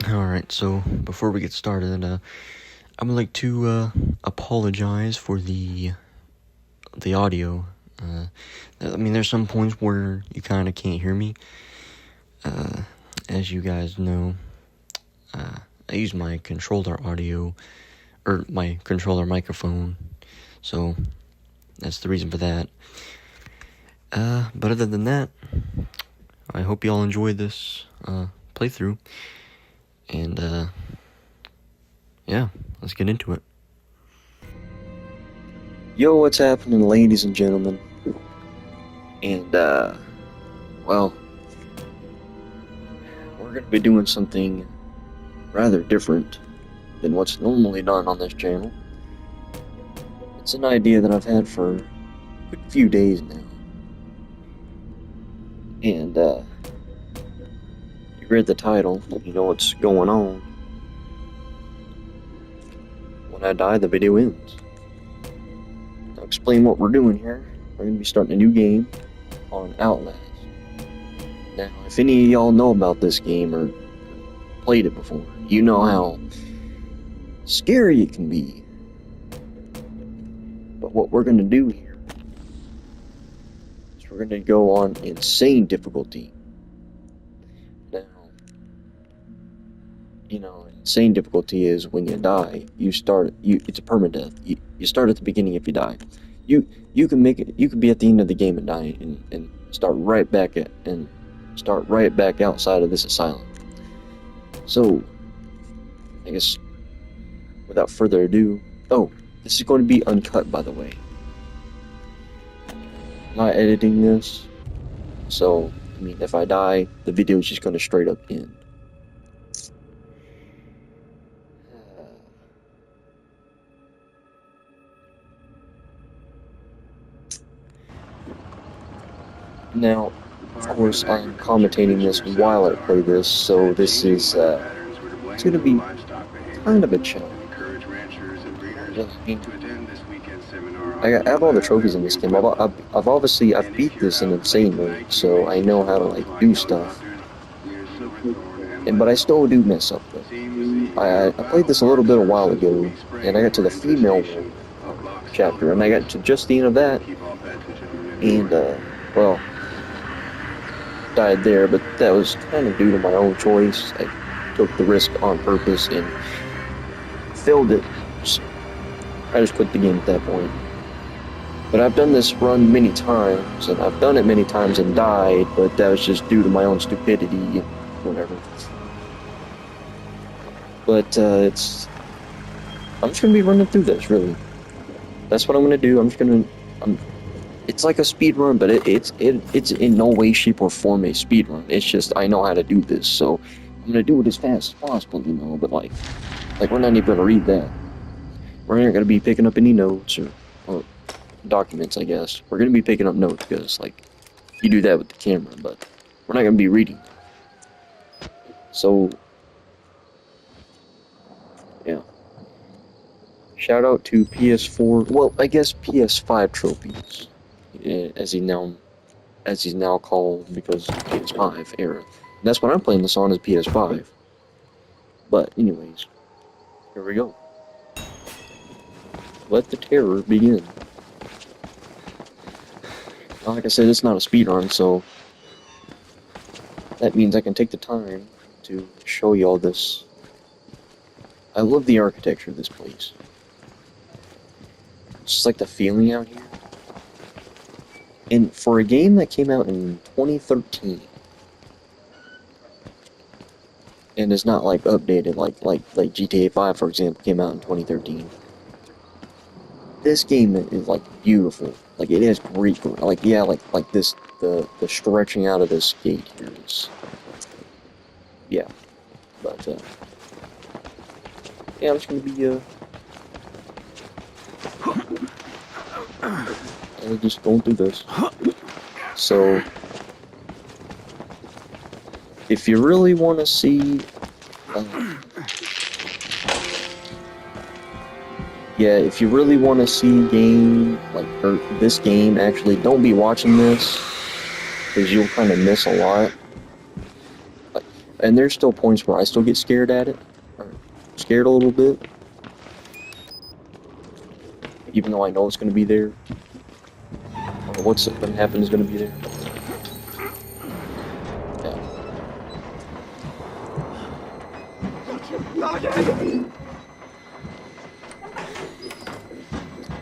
Alright, so before we get started, I would like to apologize for the audio. There's some points where you kind of can't hear me. As you guys know, I use my controller audio, or my controller microphone, so that's the reason for that. But other than that, I hope you all enjoy this playthrough. And, yeah, let's get into it. Yo, what's happening, ladies and gentlemen? And, well, we're gonna be doing something rather different than what's normally done on this channel. It's an idea that I've had for a good few days now. And, you read the title, you know what's going on. When I die, the video ends. I'll explain what we're doing here. We're going to be starting a new game on Outlast. Now, if any of y'all know about this game or played it before, you know how scary it can be. But what we're going to do here is we're going to go on insane difficulty. Now, you know, insane difficulty is when you die, it's a permadeath. You start at the beginning if you die. You can make it. You could be at the end of the game and die, and start right back outside of this asylum. So, I guess without further ado, this is going to be uncut, by the way. I'm not editing this, so if I die, the video is just going to straight up end. Now, of course, I'm commentating this while I play this, so this is, it's going to be kind of a challenge. I have all the trophies in this game. I've beat this in insane mode, so I know how to, do stuff. But I still do mess up, though. I played this a little bit a while ago, and I got to the female chapter, and I got to just the end of that, and, well, died there, but that was kind of due to my own choice. I took the risk on purpose and failed it. I just quit the game at that point. But I've done this run many times, and I've done it many times and died, but that was just due to my own stupidity and whatever. But I'm just gonna be running through this, really. That's what I'm gonna do. It's like a speed run, but it's in no way, shape, or form a speed run. It's just I know how to do this, so I'm gonna do it as fast as possible, But like we're not even gonna read that. We're not gonna be picking up any notes or documents, I guess. We're gonna be picking up notes because you do that with the camera, but we're not gonna be reading. So yeah. Shout out to PS4. Well, I guess PS5 trophies. As he's now called, because PS5 era. And that's what I'm playing this on, is PS5. But anyways, here we go. Let the terror begin. Like I said, it's not a speedrun, so that means I can take the time to show you all this. I love the architecture of this place. It's just like the feeling out here. And for a game that came out in 2013 and is not updated like GTA 5, for example, came out in 2013. This game is beautiful. It has great, this, the stretching out of this gate here is, yeah. But yeah, I'm just gonna be just going through this. So, if you really want to see, if you really want to see this game, actually, don't be watching this, because you'll kind of miss a lot. And there's still points where I still get scared at it, or scared a little bit, even though I know it's going to be there, or what's going to happen is going to be there.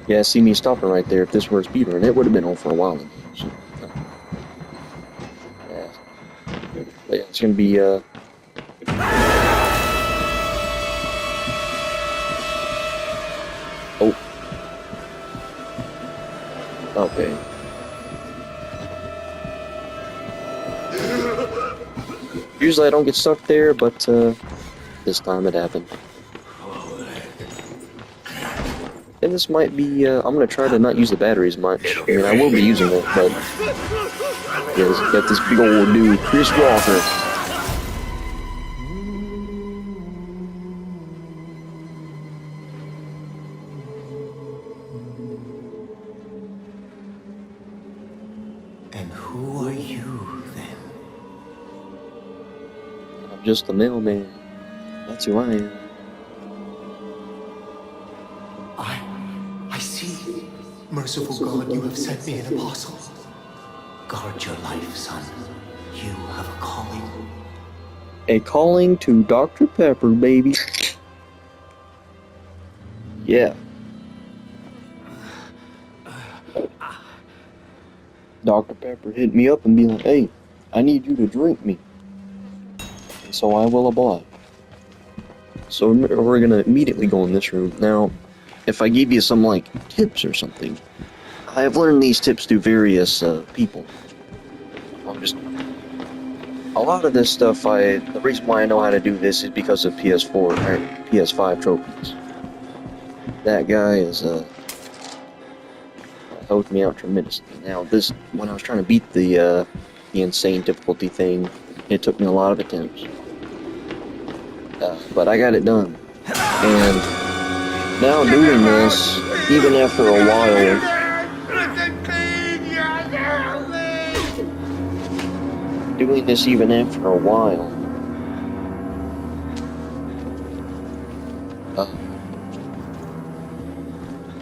Yeah, see me stopping right there. If this were a speedrun, it would have been on for a while ago. So, yeah. But yeah, it's gonna be oh. Okay. Usually I don't get stuck there, but this time it happened. And this might be, I'm gonna try to not use the batteries much. I mean, I will be using it, but yeah, got this big old dude, Chris Walker. And who are you, then? I'm just the mailman. That's who I am. I see. Merciful God, you have sent me an apostle. Guard your life, son. You have a calling. A calling to Dr. Pepper, baby. Yeah. Dr. Pepper hit me up and be like, hey, I need you to drink me. And so I will oblige. So we're gonna immediately go in this room. Now, if I give you some, like, tips or something, I have learned these tips through various people. A lot of this stuff, the reason why I know how to do this is because of PS4 or PS5 trophies. That guy is, helped me out tremendously. Now, when I was trying to beat the insane difficulty thing, it took me a lot of attempts. But I got it done. And now doing this, even after a while,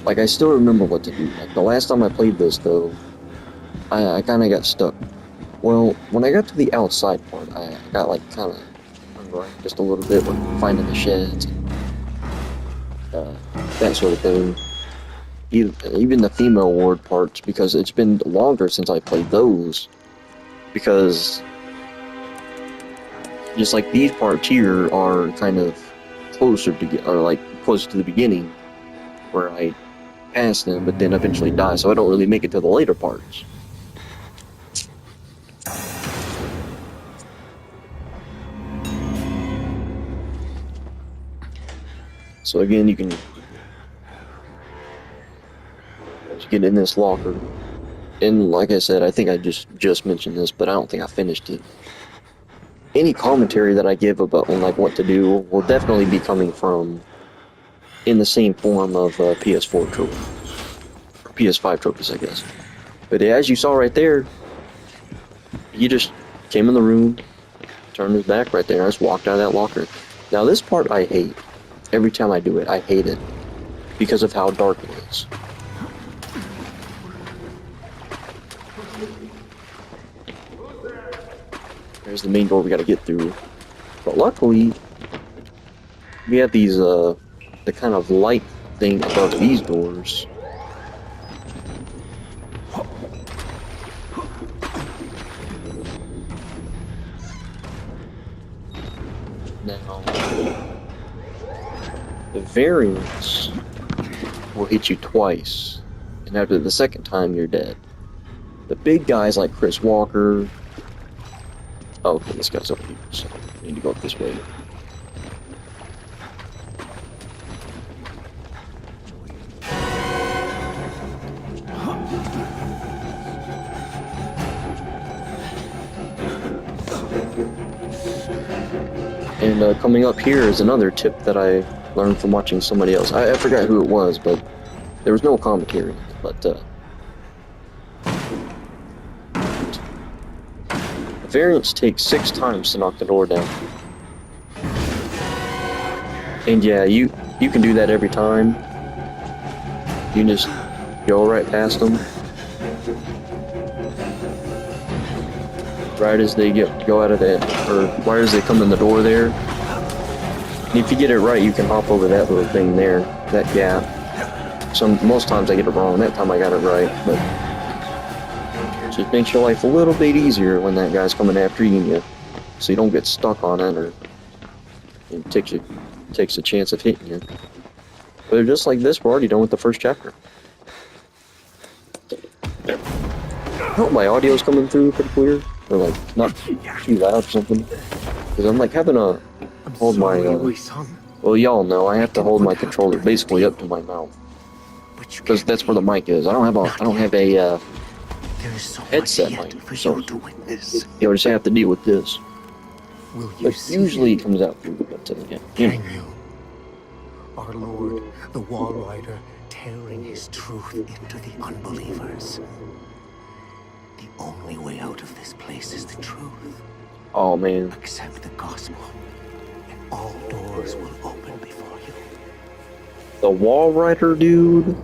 like, I still remember what to do. Like, the last time I played this, though, I kind of got stuck. Well, when I got to the outside part, I got, like, kind of just a little bit with finding the sheds, that sort of thing. Even the female ward parts, because it's been longer since I played those. Because just like these parts here are kind of closer to the beginning, where I pass them, but then eventually die, so I don't really make it to the later parts. So again, you can get in this locker, and like I said, I think I just mentioned this, but I don't think I finished it. Any commentary that I give about what to do will definitely be coming from in the same form of PS4 trophies, or PS5 trophies, I guess. But as you saw right there, he just came in the room, turned his back right there, and I just walked out of that locker. Now this part I hate. Every time I do it, I hate it because of how dark it is. There's the main door we gotta get through. But luckily, we have these, the kind of light thing above these doors. Now, the variants will hit you twice, and after the second time, you're dead. The big guys like Chris Walker. Oh, okay, this guy's over here, so I need to go up this way. And coming up here is another tip that I learned from watching somebody else. I forgot who it was, but there was no commentary. But the variants take 6 times to knock the door down. And yeah, you can do that every time. You can just go right past them. Right as they go out of that, or right as they come in the door there. And if you get it right, you can hop over that little thing there, that gap. Most times I get it wrong. That time I got it right, but it just makes your life a little bit easier when that guy's coming after you, so you don't get stuck on it, or it takes a chance of hitting you. But just like this, we're already done with the first chapter. I hope my audio's coming through pretty clear, or like not too loud or something. Because I'm like having to hold my. Well, y'all know I have to hold my controller basically up to my mouth, because that's where the mic is. I don't have a headset mic, so you'll just have to deal with this. But usually it comes out through the Can you? Our Lord, the Wall Rider, tearing his truth into the unbelievers. The only way out of this place is the truth. Oh man. Accept the gospel, and all doors will open before you. The Wall Rider dude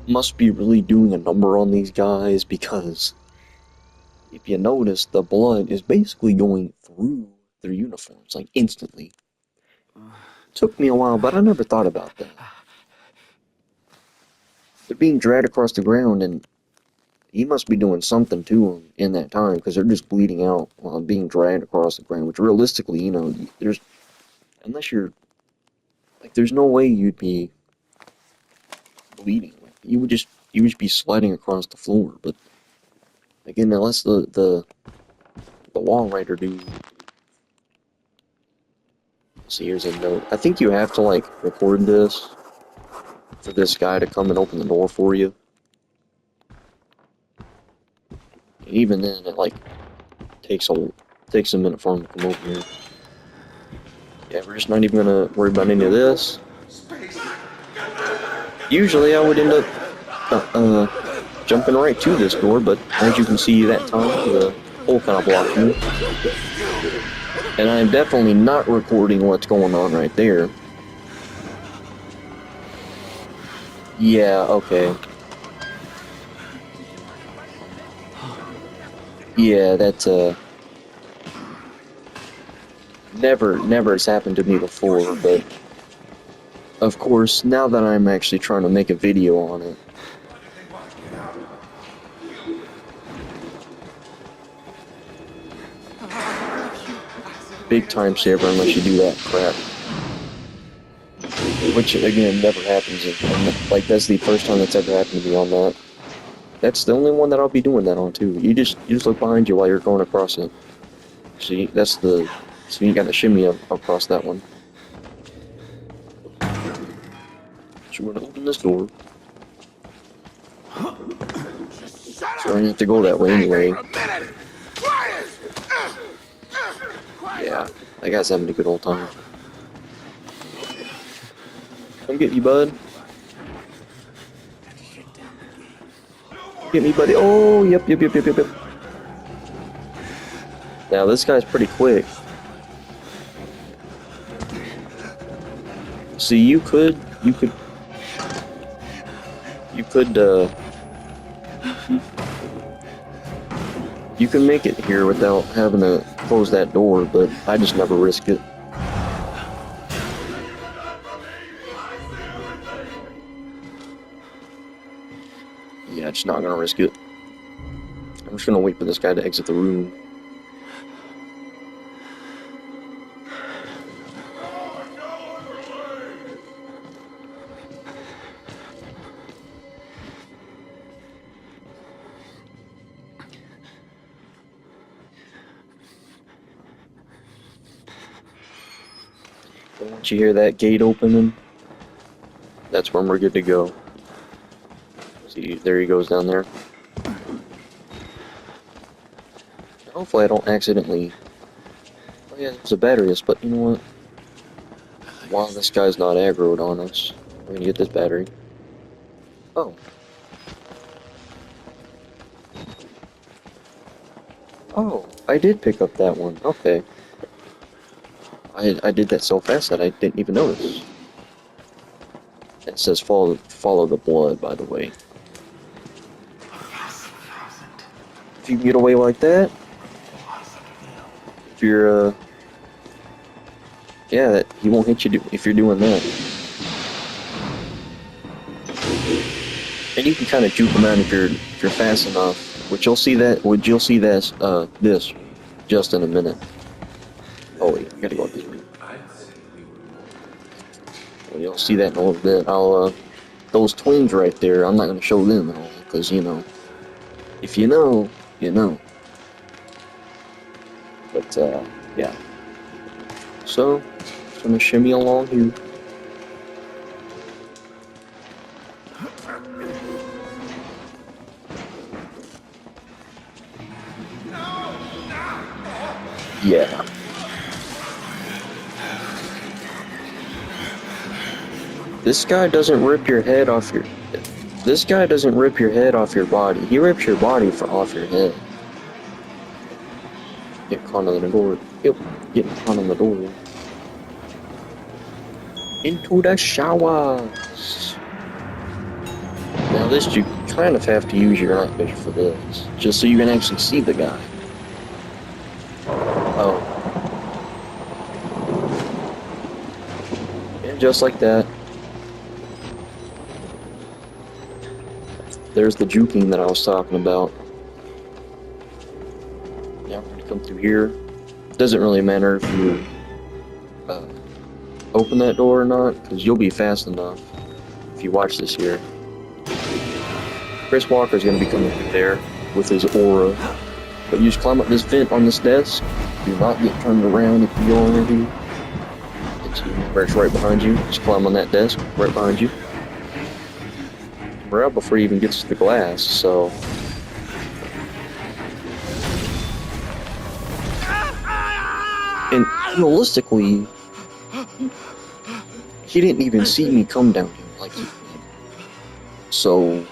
must be really doing a number on these guys, because if you notice, the blood is basically going through their uniforms, like instantly. Took me a while, but I never thought about that. They're being dragged across the ground, and he must be doing something to them in that time, because they're just bleeding out while being dragged across the ground, which realistically, unless you're, like, there's no way you'd be bleeding. You would just be sliding across the floor, but again, unless the Wall Rider dude. So here's a note. I think you have to, like, record this for this guy to come and open the door for you. And even then, it, like, takes a minute for him to come over here. Yeah, we're just not even gonna worry about any of this. Usually I would end up jumping right to this door, but as you can see, that time the hole kind of blocked me. And I'm definitely not recording what's going on right there. Yeah, okay. Yeah, that's never has happened to me before, but of course, now that I'm actually trying to make a video on it, big time saver unless you do that crap. Which, again, never happens. Like, that's the first time that's ever happened to me on that. That's the only one that I'll be doing that on, too. You just look behind you while you're going across it. See, so you gotta shimmy across that one. So we're gonna open this door. So we're gonna have to go that way anyway. Yeah, that guy's having a good old time. Come get me, bud. Get me, buddy. Oh, yep. Now, this guy's pretty quick. See, you could make it here without having to close that door, but I just never risk it. Yeah, just not gonna risk it. I'm just gonna wait for this guy to exit the room. And once you hear that gate opening, that's when we're good to go. See, there he goes down there. Hopefully I don't accidentally... Oh yeah, there's a battery, but you know what? While this guy's not aggroed on us, we're gonna get this battery. Oh. Oh. I did pick up that one. Okay. I did that so fast that I didn't even notice. It says follow the blood, by the way. If you can get away like that, if you're yeah, he won't hit you if you're doing that. And you can kind of juke him out if you're fast enough. Which you'll see that. This just in a minute. Oh wait, I gotta go this way. Well, you'll see that in a little bit. Those twins right there. I'm not gonna show them at all because if you know, you know. But yeah. So, just gonna shimmy along here. Yeah. This guy doesn't rip your head off your. This guy doesn't rip your head off your body. He rips your body off your head. Get caught on the door. Yep. Get caught on the door. Into the showers. Now this, you kind of have to use your night vision for this, just so you can actually see the guy. Oh. And just like that. There's the juking that I was talking about. Now I'm gonna come through here. Doesn't really matter if you open that door or not, because you'll be fast enough if you watch this here. Chris Walker's gonna be coming through there with his aura. But you just climb up this vent on this desk. Do not get turned around if you already. It's right behind you. Just climb on that desk right behind you. We're out before he even gets to the glass, so. And realistically, he didn't even see me come down here like he did. So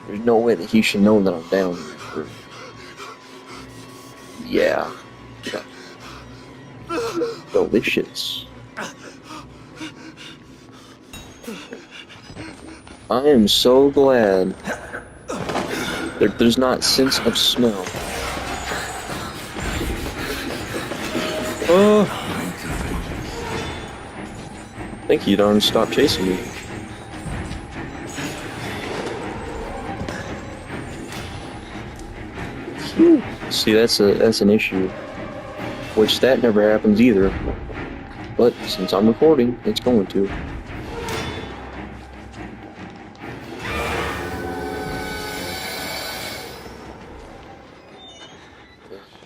there's no way that he should know that I'm down here. Yeah. Delicious. I am so glad there's not sense of smell. Thank you, darn, stop chasing me. Whew. See, that's an issue. Which that never happens either. But since I'm recording, it's going to.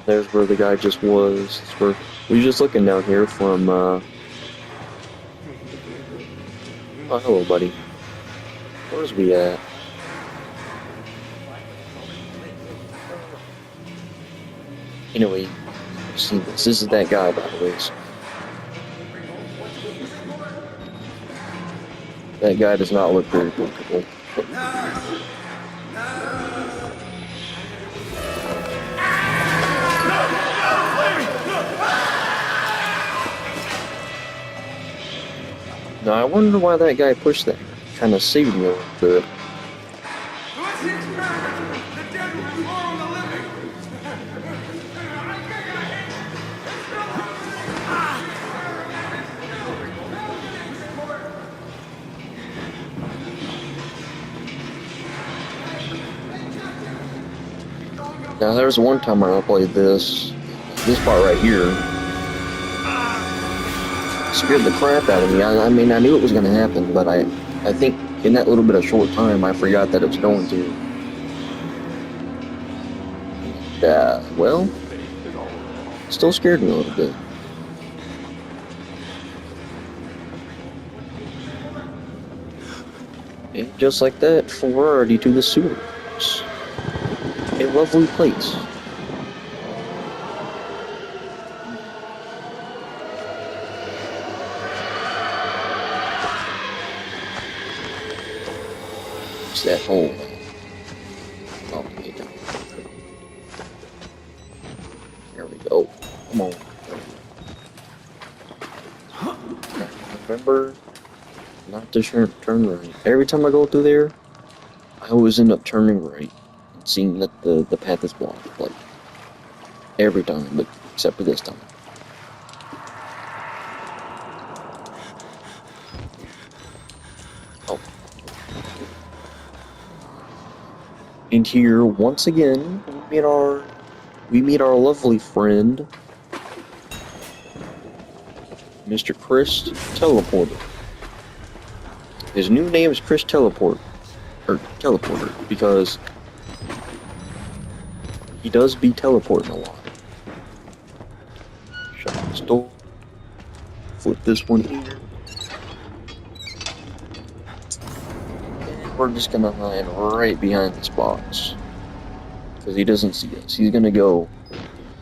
There's where the guy just was. That's where we were just looking down here from, Oh, hello, buddy. Where's we at? Anyway, see this. This is that guy, by the way. That guy does not look very comfortable. Now, I wonder why that guy pushed that. Kind of saved me a little bit. Now, there was one time I played this part right here. Scared the crap out of me. I mean, I knew it was going to happen, but I think in that little bit of short time, I forgot that it was going to. Well, still scared me a little bit. And just like that, Ferrari to the sewers. A lovely place. It's that hole. Oh, Remember not to turn right. Every time I go through there, I always end up turning right and seeing that the path is blocked. Like, every time, but except for this time. Oh. And here, once again, we meet our lovely friend, Mr. Chris Teleporter. His new name is Chris Teleporter, because he does be teleporting a lot. Shut this door. Flip this one here. And we're just gonna hide right behind this box. Because he doesn't see us. He's gonna go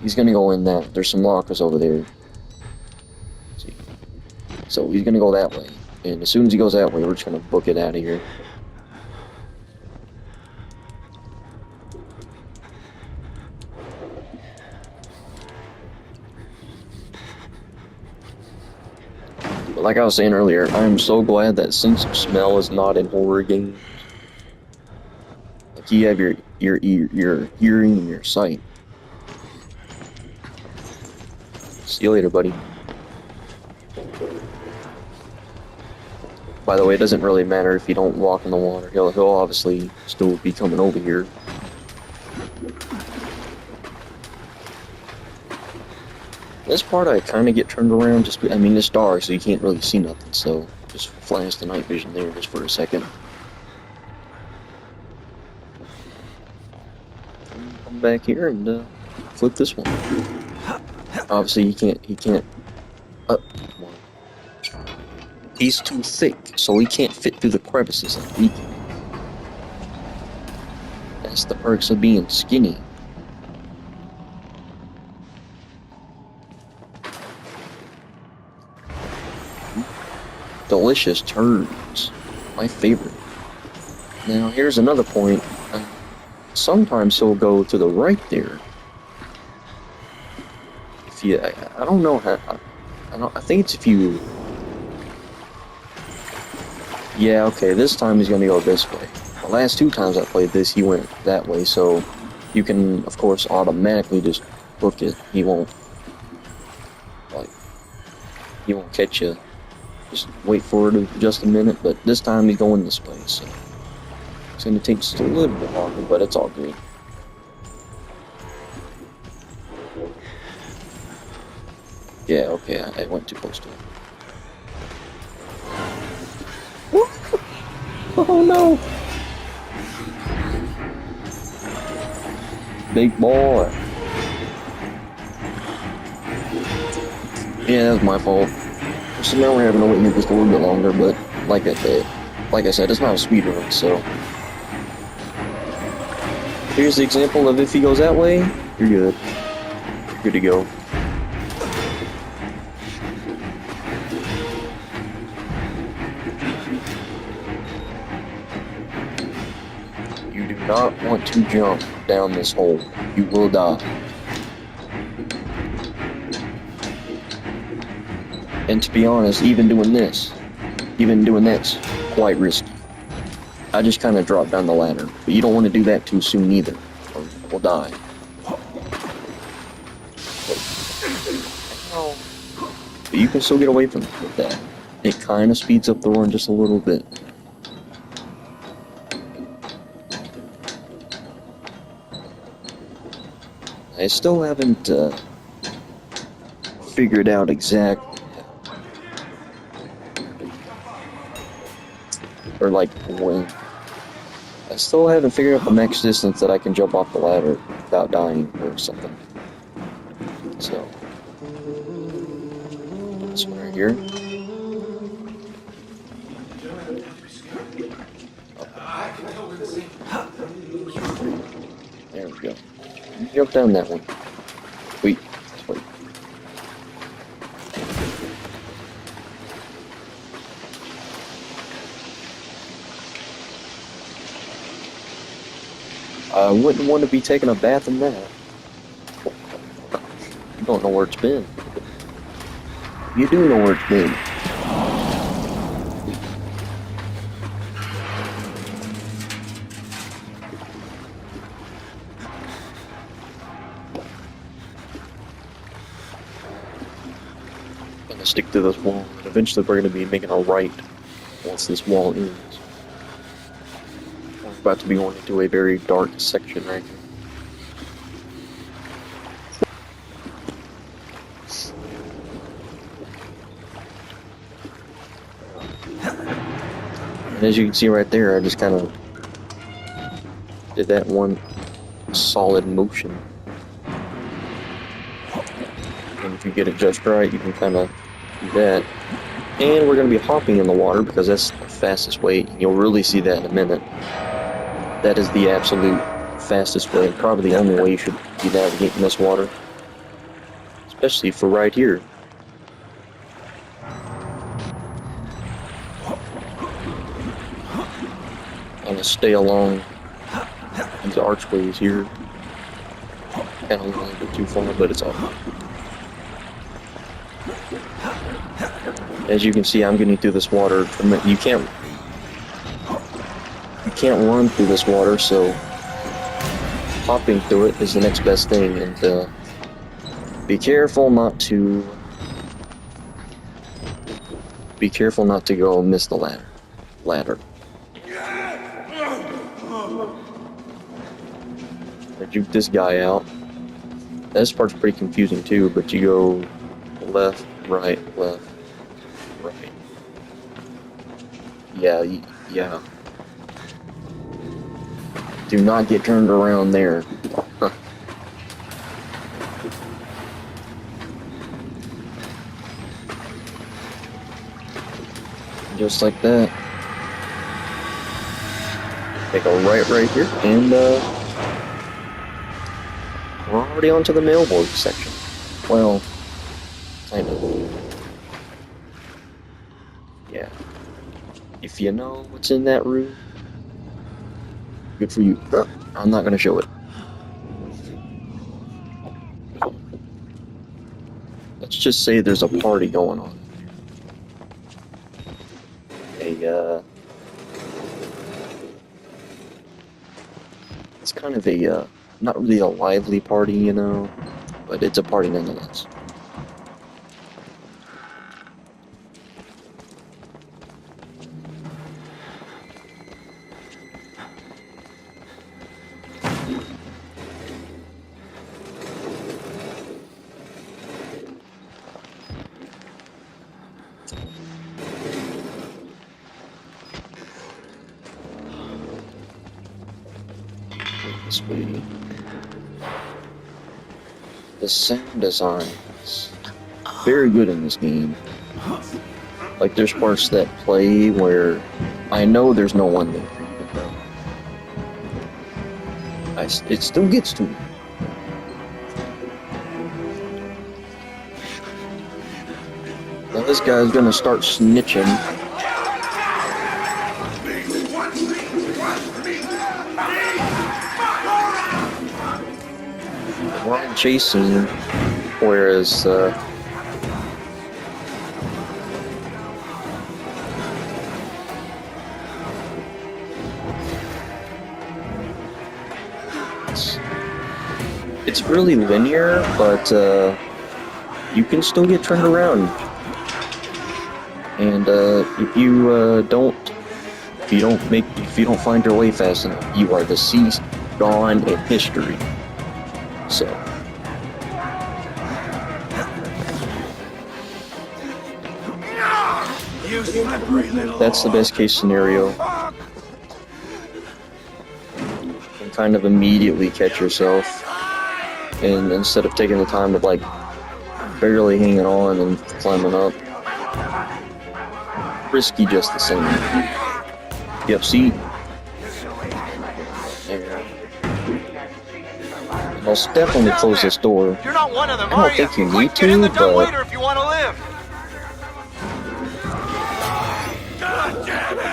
in that. There's some lockers over there. See? So he's gonna go that way. And as soon as he goes that way, we're just gonna book it out of here. But like I was saying earlier, I am so glad that sense of smell is not in horror games. Like, you have your hearing and your sight. See you later, buddy. By the way, it doesn't really matter if you don't walk in the water. He'll obviously still be coming over here. This part I kind of get turned around. I mean, it's dark, so you can't really see nothing. So just flash the night vision there just for a second. Come back here and flip this one. Obviously, he can't. Come on. He's too thick, so he can't fit through the crevices like we can. That's the perks of being skinny. Delicious turds. My favorite. Now, here's another point. Sometimes he'll go to the right there. If you, I don't know how. I think it's if you. Yeah, okay, this time he's gonna go this way. The last two times I played this, he went that way, so you can, of course, automatically just book it. He won't catch you. Just wait for it just a minute, but this time he's going this way, so it's gonna take just a little bit longer, but it's all good. Yeah, okay, I went too close to it. Oh no! Big boy. Yeah, that was my fault. So now we're having to wait here just a little bit longer, but like I said, it's not a speed run, so. Here's the example of if he goes that way, you're good. You're good to go. You do not want to jump down this hole. You will die. And to be honest, even doing that's quite risky. I just kind of dropped down the ladder, but you don't want to do that too soon either, or we'll die. But you can still get away from it with that. It kind of speeds up the run just a little bit. I still haven't figured out exactly, or like when. I still haven't figured out the max distance that I can jump off the ladder without dying or something. So, this one right here. There we go. Jump down that one. Wait. Wait. I wouldn't want to be taking a bath in that. You don't know where it's been. You do know where it's been. gonna stick to this wall, and eventually we're gonna be making a right once this wall ends. We're about to be going into a very dark section right here. And as you can see right there, I just kind of did that one solid motion. And if you get it just right, you can kind of do that. And we're going to be hopping in the water because that's the fastest way. You'll really see that in a minute. That is the absolute fastest way, probably the only way you should be navigating this water. Especially for right here. I'm going to stay along these archways here. Kind of a little bit too far, but it's all right. As you can see, I'm getting through this water. You can't run through this water, so hopping through it is the next best thing. And be careful not to go miss the ladder. I juke this guy out. This part's pretty confusing too, but you go left, right, left, right. Yeah. Do not get turned around there. Just like that. Take a right here, and we're already onto the mailboard section. Well, kind of. Yeah. If you know what's in that room, good for you. I'm not gonna show it. Let's just say there's a party going on. It's kind of a, not really a lively party, you know, but it's a party nonetheless. This way. The sound design is very good in this game. Like, there's parts that play where I know there's no one there, but it still gets to me. Now this guy's gonna start snitching. We're on chase scene, whereas it's really linear, but you can still get turned around. And if you don't find your way fast enough, you are deceased, gone in history. So that's the best case scenario. You can kind of immediately catch yourself, and instead of taking the time of like barely hanging on and climbing up, risky just the same. Yep, see? Most definitely close this door. You're not one of them, I don't think you need to, but if you want to live. God damn it!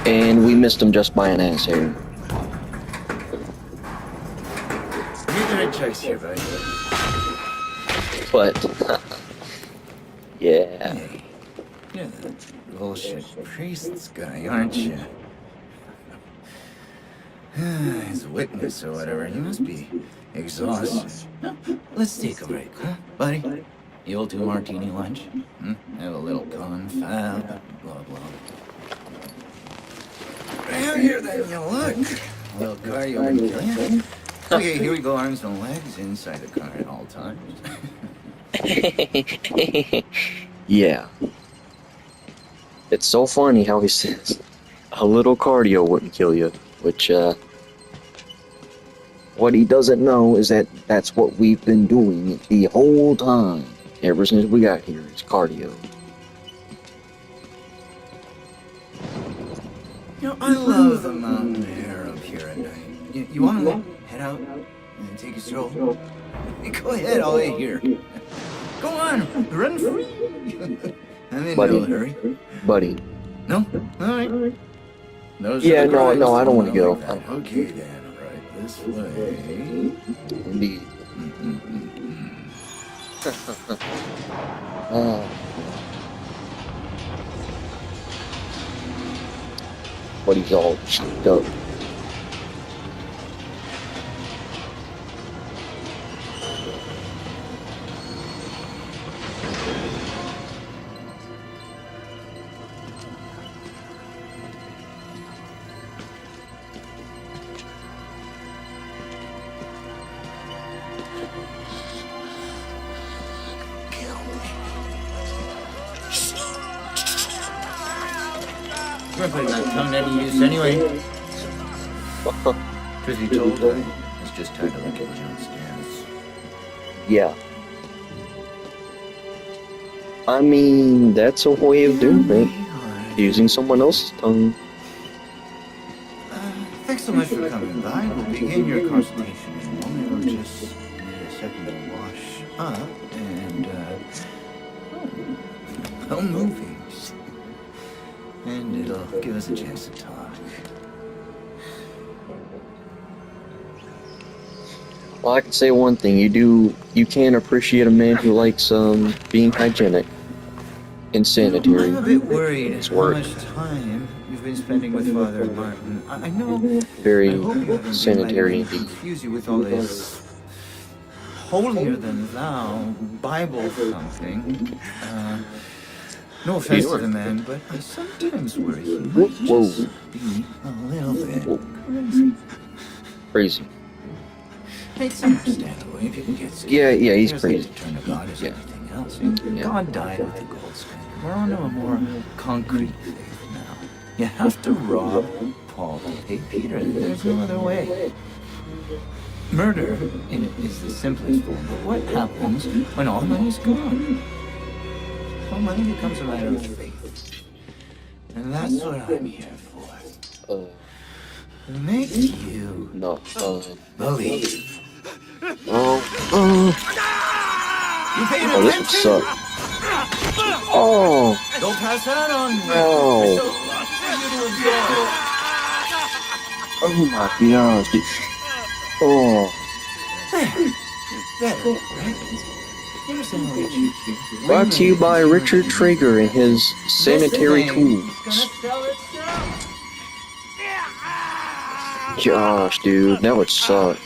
and we missed him just by an ass hair. You're gonna chase here, buddy. But yeah. Hey, you're the bullshit priests guy, aren't you? As a witness or whatever, you must be exhausted. Let's take a break, huh, buddy? You'll do martini lunch? Have a little confab, blah, blah. Heavier than you look. A little cardio can kill you. Okay, here we go, arms and legs inside the car at all times. Yeah. It's so funny how he says a little cardio wouldn't kill you, which, what he doesn't know is that that's what we've been doing the whole time, ever since we got here, is cardio. You know, I love the mountain air up here at night. You want to head out and take a stroll? Go ahead, I'll wait here. Go on, run free. I'm in no hurry. Buddy. No? Alright. Yeah, no, I don't want to go. Like okay then, right this way. Indeed. Oh. Buddy's all cheeked up. We're putting that tongue into use anyway. Truth be told, I was just tired of looking at John's dance. Yeah. I mean, that's a way of doing it. Using someone else's tongue. Thanks so much for coming by. We'll begin your consultation in a moment. We'll just need a second to wash up and, movies. And it'll give us a chance to talk. Well, I can say one thing. You can appreciate a man who likes, being hygienic and sanitary. I'm a bit worried It's how work. much time you've been spending with Father Martin. I know. Very I hope you haven't sanitary been letting him indeed. confuse you with all this holier than thou Bible thumping. No offense to the man, but I sometimes worry he might just be a little bit Crazy. It's understandable if you can get sick. Yeah, he's There's crazy. a turn of God as Yeah. everything else. Yeah. God died with the gold standard. We're on to a more concrete faith now. You have to rob Paul to pay Peter. There's no other way. Murder is the simplest form, but what happens when all money's gone? Well, money becomes a matter of faith. And that's what I'm here for. To make you No, believe. oh, You paying this would attention? suck. Oh, Don't pass that on me. no. There's a lot for you to enjoy. Oh my gosh, dude. Oh, There, right? Here's how we treat you. brought to you by Richard Traeger and his sanitary This thing is tools. gonna sell itself. Gosh, dude, that would suck.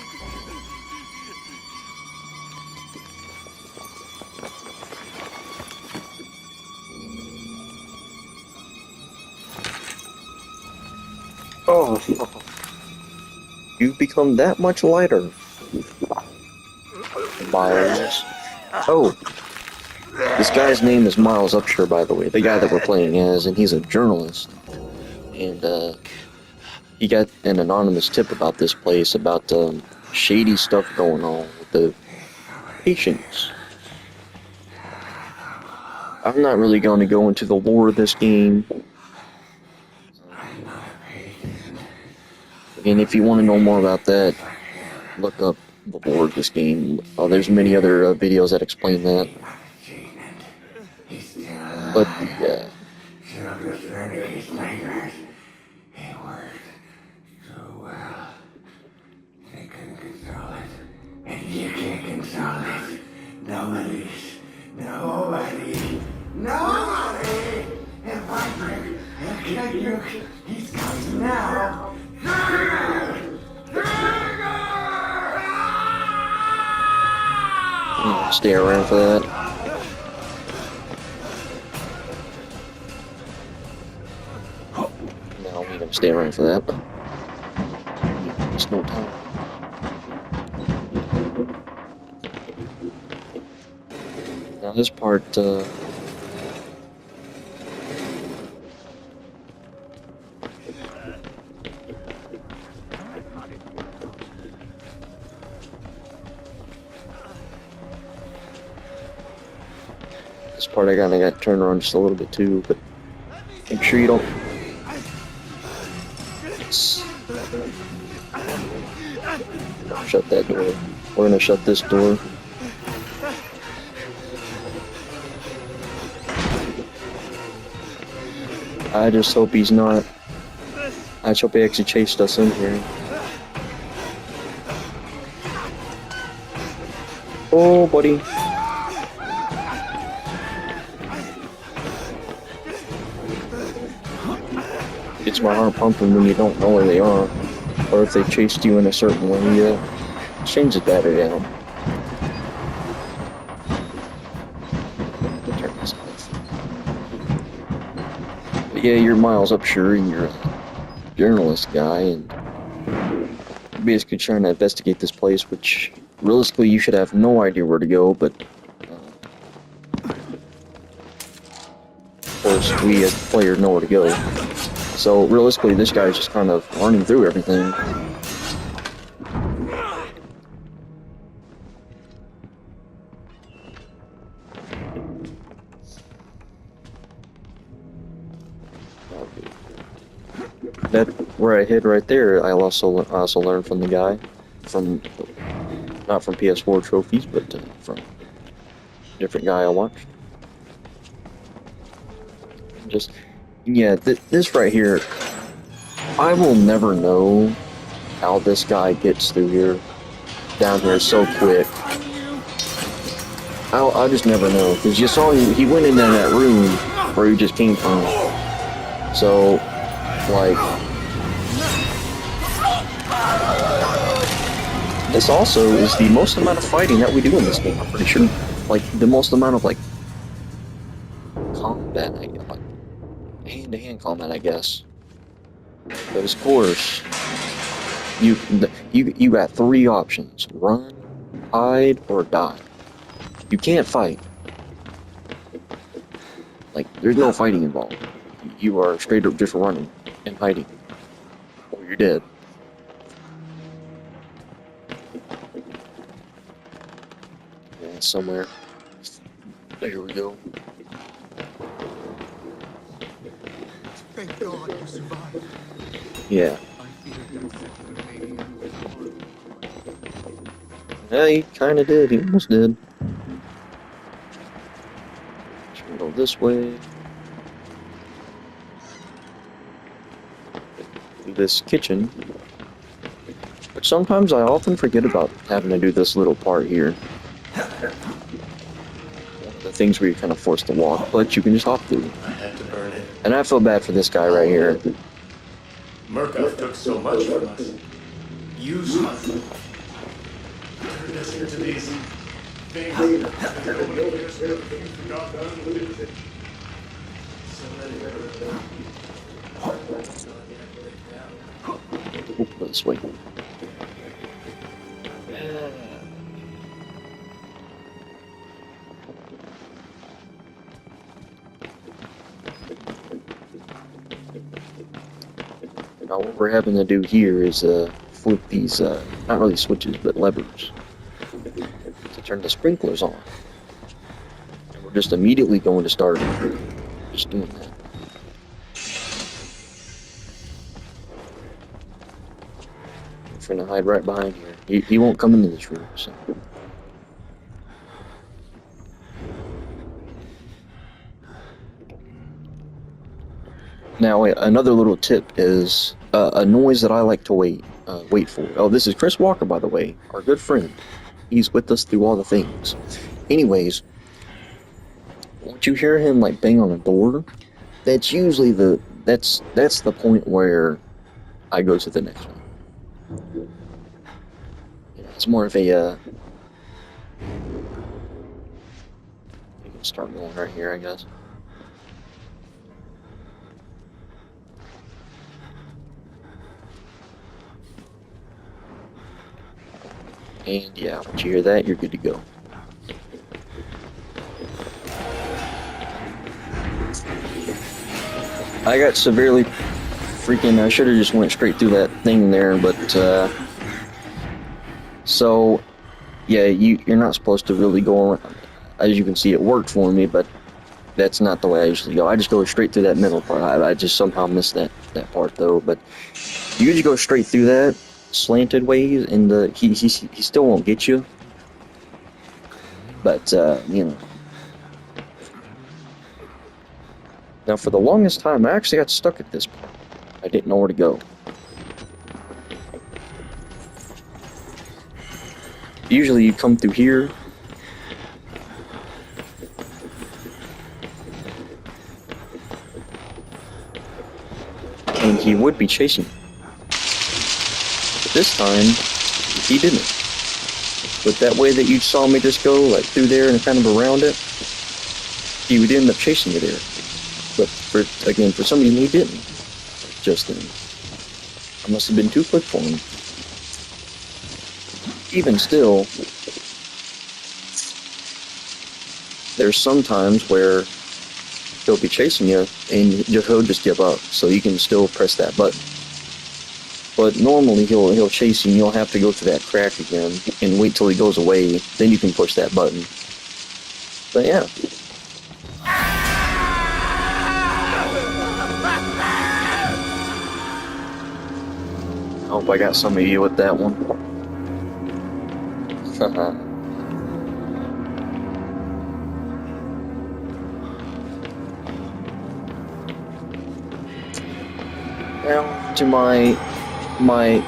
Oh, you've become that much lighter, Miles. Oh, this guy's name is Miles Upshur, by the way, the guy that we're playing as, and he's a journalist. And, he got an anonymous tip about this place, about, shady stuff going on with the patients. I'm not really going to go into the lore of this game. And if you want to know more about that, look up the lore of this game. There's many other videos that explain that. But, yeah. He worked so well. They couldn't control it. And you can't control it. Nobody. If I drink and kill you, he's coming now. Stay around for that. stay around for that. Just no time. Now this part, I kinda got turned around just a little bit too, but make sure you don't. Shut that door. We're gonna shut this door. I just hope he's not. I just hope he actually chased us in here. Oh, buddy. It's my heart pumping when you don't know where they are, or if they chased you in a certain way. Change the battery down. Turn this off. But yeah, you're miles up, sure, and you're a journalist guy, and you're basically trying to investigate this place, which realistically you should have no idea where to go, but of course we as players know where to go. So realistically, this guy's just kind of running through everything. That where I hid right there, I also learned from the guy, not from PS4 trophies, but from a different guy I watched. Just yeah, this right here, I will never know how this guy gets through here, down here so quick. I'll just never know, because you saw he went into that room where he just came from. So, like, this also is the most amount of fighting that we do in this game, I'm pretty sure. Like, the most amount of, like, combat, like, hand-to-hand combat, I guess. But of course, you got three options: run, hide, or die. You can't fight. Like, there's no fighting involved. You are straight up just running and hiding, or you're dead. Yeah, somewhere. There we go. Thank God you survived. Yeah. Yeah, he kind of did. He almost did. Should we go this way? This kitchen. But sometimes I often forget about having to do this little part here. One of the things where you're kind of forced to walk, but you can just hop through. I had to burn it. And I feel bad for this guy right here. Murkoff took so much from us. Used us. Turned us into these things. So many Oop, this way. Now what we're having to do here is flip these, not really switches, but levers to turn the sprinklers on. And we're just immediately going to start just doing that. We're gonna hide right behind here. He won't come into this room, so. Now, another little tip is a noise that I like to wait for. Oh, this is Chris Walker, by the way, our good friend. He's with us through all the things. Anyways, once you hear him like bang on a door, that's usually that's the point where I go to the next one. It's more of a you can start going right here, I guess. And yeah, once you hear that, you're good to go. I got severely freaking. I should have just went straight through that thing there, but so yeah, you're not supposed to really go around. As you can see, it worked for me, but that's not the way I usually go. I just go straight through that middle part. I just somehow missed that part though. But you just go straight through that slanted ways, and he still won't get you. But you know. Now, for the longest time, I actually got stuck at this point. I didn't know where to go. Usually, you come through here. And he would be chasing you. But this time, he didn't. But that way that you saw me just go, like, through there and kind of around it, he would end up chasing you there. But, for some reason, he didn't. Just then. I must have been too quick for him. Even still, there's some times where he'll be chasing you, and he'll just give up, so you can still press that button. But normally, he'll chase you, and you'll have to go through that crack again, and wait till he goes away, then you can push that button. But yeah. I hope I got some of you with that one. Now, to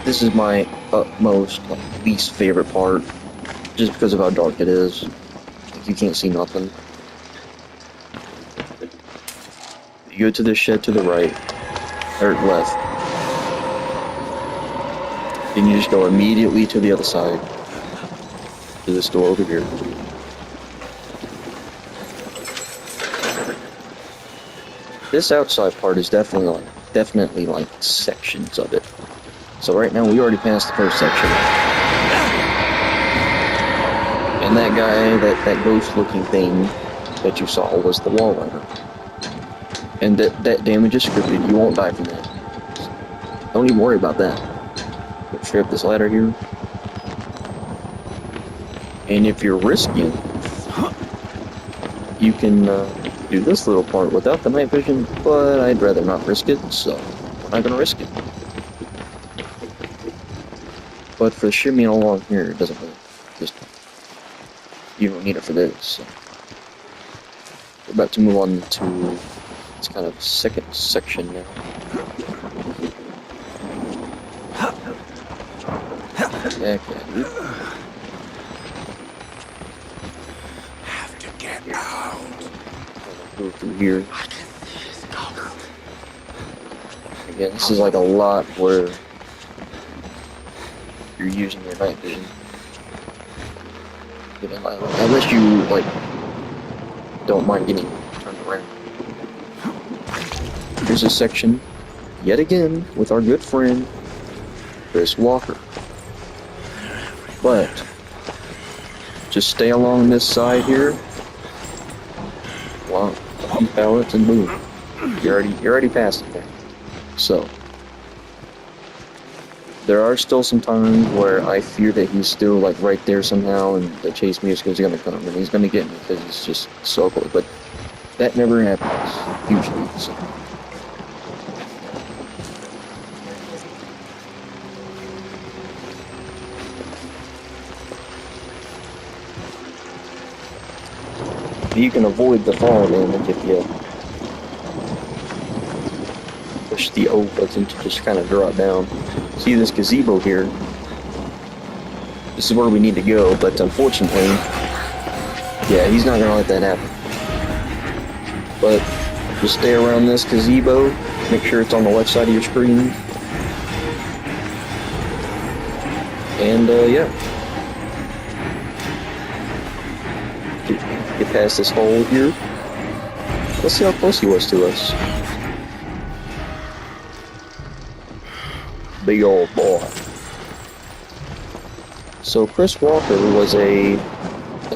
this is my utmost, least favorite part, just because of how dark it is. Like, you can't see nothing. You go to the shed to the right, or left. Then you just go immediately to the other side, to this door over here. This outside part is definitely like sections of it. So right now we already passed the first section. And that guy, that ghost-looking thing that you saw was the wall rider. And that damage is scripted. You won't die from that. Don't even worry about that. Go straight up this ladder here. And if you're risking, you can do this little part without the night vision, but I'd rather not risk it, so I'm not gonna risk it. But for shimmying along here, it doesn't really, just, you don't need it for this, so. We're about to move on to this kind of second section now. Heck yeah, dude. Have to get out. Go through here. Again, this is like a lot where you're using your night vision. You know, unless you like don't mind getting turned around. Here's a section, yet again, with our good friend Chris Walker. But just stay along this side here. Wow, a few pallets and boom. You're already past it there. So there are still some times where I fear that he's still like right there somehow, and the chase music is gonna come and he's gonna get me because he's just so close. But that never happens usually. So. You can avoid the fall damage if you push the O button to just kind of drop down. See this gazebo here? This is where we need to go, but unfortunately, yeah, he's not gonna let that happen. But just stay around this gazebo, make sure it's on the left side of your screen, and yeah. Get past this hole here. Let's see how close he was to us. Big old boy. So Chris Walker was a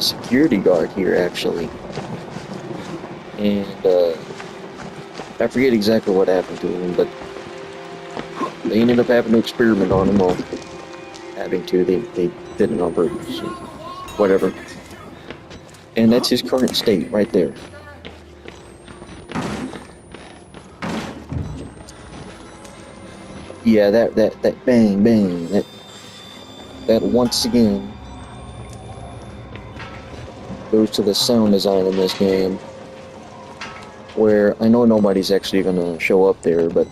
security guard here, actually. And, I forget exactly what happened to him, but they ended up having to experiment on him. Well, having to, they did it on purpose. So whatever. And that's his current state, right there. Yeah, that bang, bang, that once again goes to the sound design in this game, where I know nobody's actually gonna show up there, but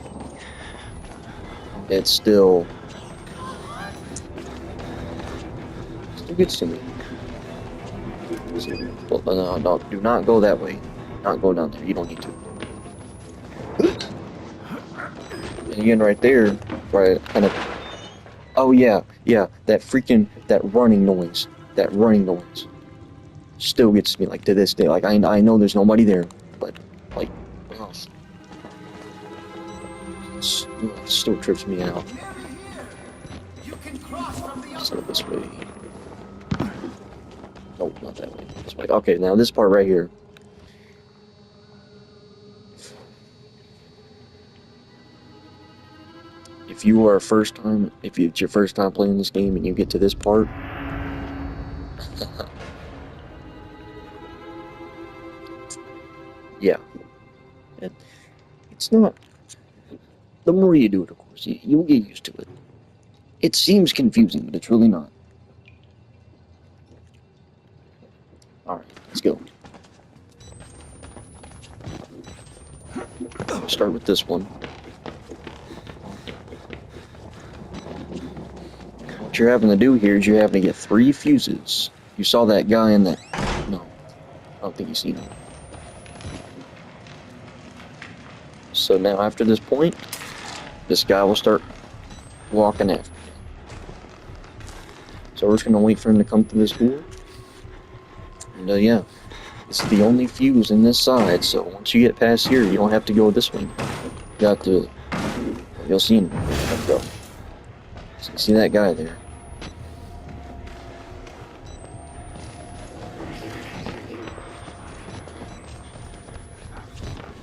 it still gets to me. Well, no, do not go that way. Not go down there. You don't need to. And again, right there, right, kind of. Oh yeah, that running noise, still gets me, like, to this day. Like, I know there's nobody there, but, like, oh, it still trips me out. Let's go this way. Nope, not that way. This way. Okay, now this part right here. If it's your first time playing this game and you get to this part, yeah, it's not. The more you do it, of course, you'll get used to it. It seems confusing, but it's really not. Alright, let's go. Start with this one. What you're having to do here is you're having to get 3 fuses. You saw that guy in that... No, I don't think you seen him. So now after this point, this guy will start walking after you. So we're just gonna wait for him to come through this door. And yeah, this is the only fuse in this side, so once you get past here, you don't have to go this way. You have to... You'll see him. Let's go. So you see that guy there?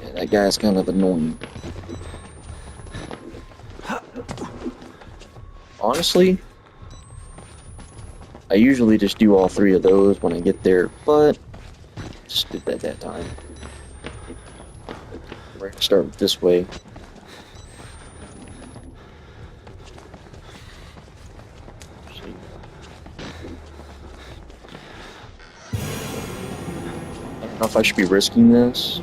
Yeah, that guy's kind of annoying. Honestly, I usually just do all 3 of those when I get there, but just did that time. We're gonna start with this way. I don't know if I should be risking this.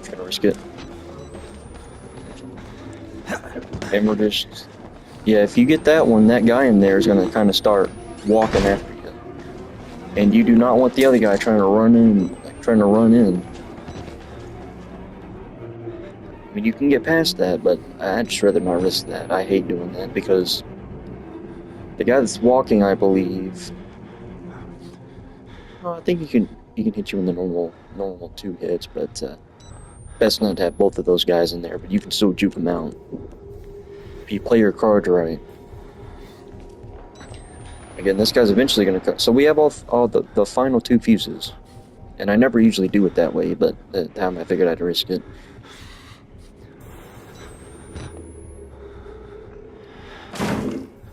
I'm gonna risk it. And we're just... Yeah, if you get that one, that guy in there is gonna kind of start walking after you. And you do not want the other guy trying to run in. I mean, you can get past that, but I'd just rather not risk that. I hate doing that because the guy that's walking, I believe... I think he can hit you in the normal 2 hits, but best not to have both of those guys in there, but you can still juke them out. If you play your cards right. Again, this guy's eventually going to cut. So we have all the final 2 fuses. And I never usually do it that way, but that time I figured I'd risk it.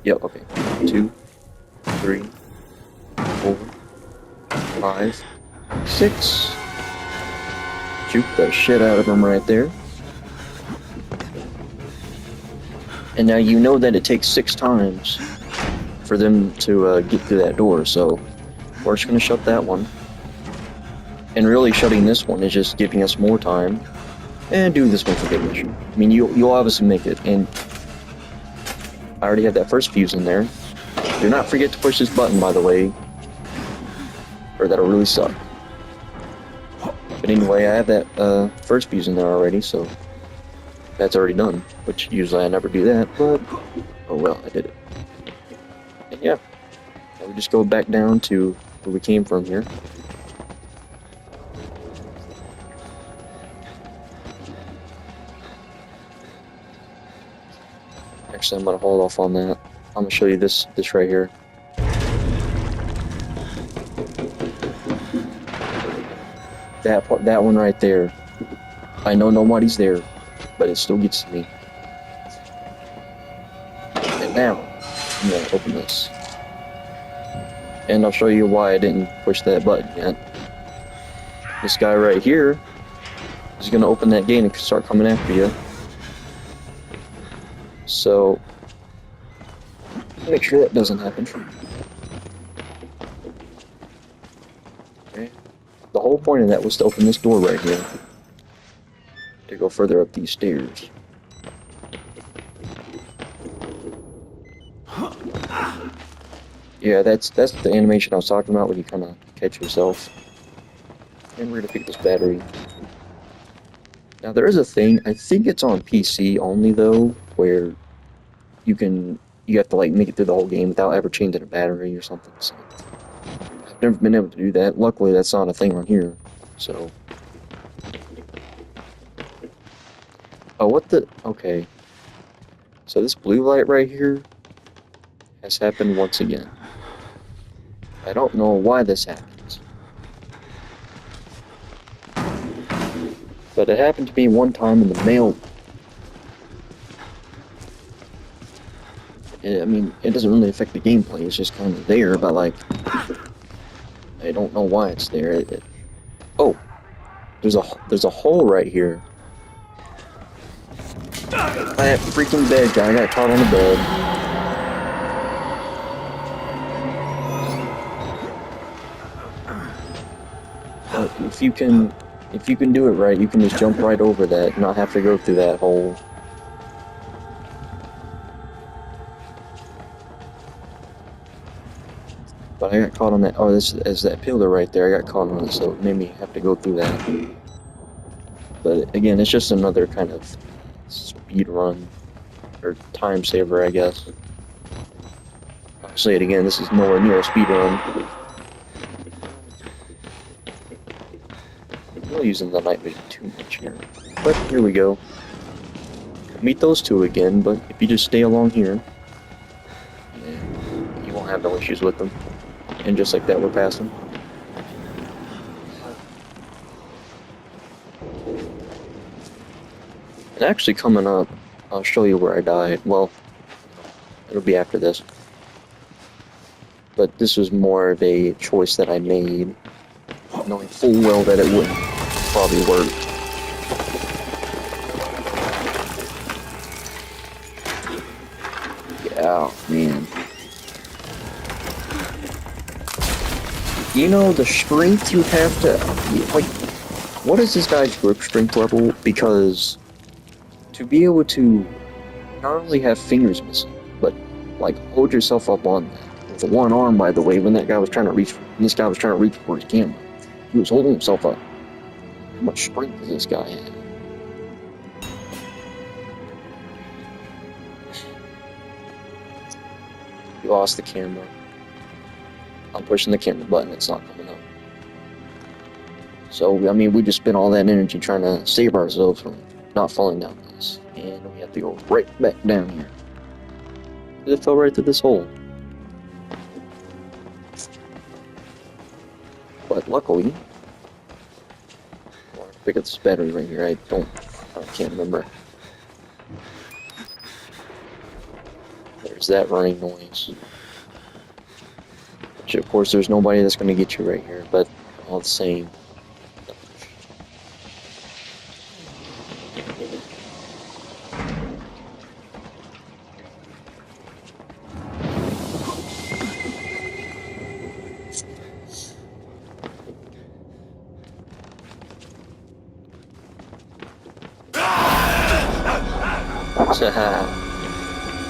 Yep, okay. 2, 3, 4, 5, 6. Juke the shit out of him right there. And now you know that it takes 6 times for them to get through that door, so we're just going to shut that one. And really shutting this one is just giving us more time. And do this one for good mission. I mean, you'll obviously make it, and I already have that first fuse in there. Do not forget to push this button, by the way, or that'll really suck. But anyway, I have that first fuse in there already, so that's already done, which usually I never do that, but oh well, I did it. And yeah, now we just go back down to where we came from here. Actually, I'm gonna hold off on that. I'm gonna show you this right here. That one right there. I know nobody's there, but it still gets to me. And now, I'm gonna open this. And I'll show you why I didn't push that button yet. This guy right here is gonna open that gate and start coming after you. So, make sure that doesn't happen. Okay. The whole point of that was to open this door right here. To go further up these stairs. Yeah, that's the animation I was talking about when you kind of catch yourself. And we're gonna pick this battery. Now there is a thing, I think it's on PC only though, where you have to like make it through the whole game without ever changing a battery or something. So I've never been able to do that. Luckily that's not a thing on here. So oh, what the? Okay. So this blue light right here has happened once again. I don't know why this happens. But it happened to me one time in the mail. I mean, it doesn't really affect the gameplay, it's just kind of there, but like, I don't know why it's there. Oh, there's a hole right here. That freaking bed guy got caught on the bed. But if you can do it right, you can just jump right over that and not have to go through that hole. But I got caught on that. Oh, this is that pillar right there. I got caught on it, so it made me have to go through that. But again, it's just another kind of speed run or time saver, I guess. I'll say it again. This is nowhere near a speed run. I'm not using the night vision too much here, but here we go. Meet those two again, but if you just stay along here, yeah, you won't have no issues with them. And just like that, we're passing. And actually coming up, I'll show you where I died. Well, it'll be after this. But this was more of a choice that I made, knowing full well that it wouldn't probably work. Yeah, man. You know, the strength you have to, like, what is this guy's grip strength level? Because to be able to not only have fingers missing, but like hold yourself up on that with one arm. By the way, when that guy was trying to reach, this guy was trying to reach for his camera, he was holding himself up. How much strength does this guy have? He lost the camera. I'm pushing the camera button, it's not coming up. So, I mean, we just spent all that energy trying to save ourselves from not falling down this. And we have to go right back down here. It fell right through this hole. But luckily, I'll pick up this battery right here. I can't remember. There's that running noise. Which, of course, there's nobody that's going to get you right here, but all the same.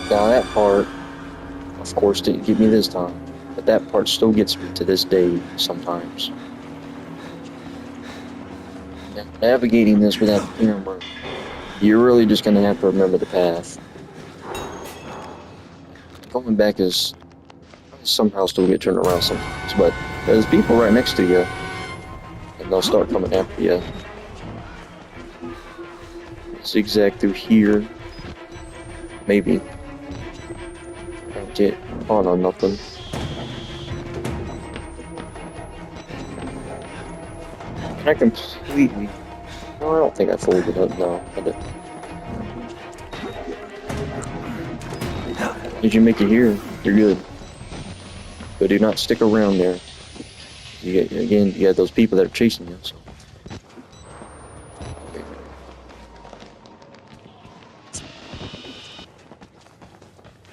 Now that part, of course, didn't get me this time, but that part still gets me to this day sometimes. Now, navigating this without the camera, you're really just going to have to remember the path. Going back is somehow still get turned around sometimes, but there's people right next to you, and they'll start coming after you. Zigzag through here. Maybe. get caught on nothing. And I completely... No, I don't think I folded it up now. Did you make it here? You're good. But do not stick around there. Again, you got those people that are chasing you, so...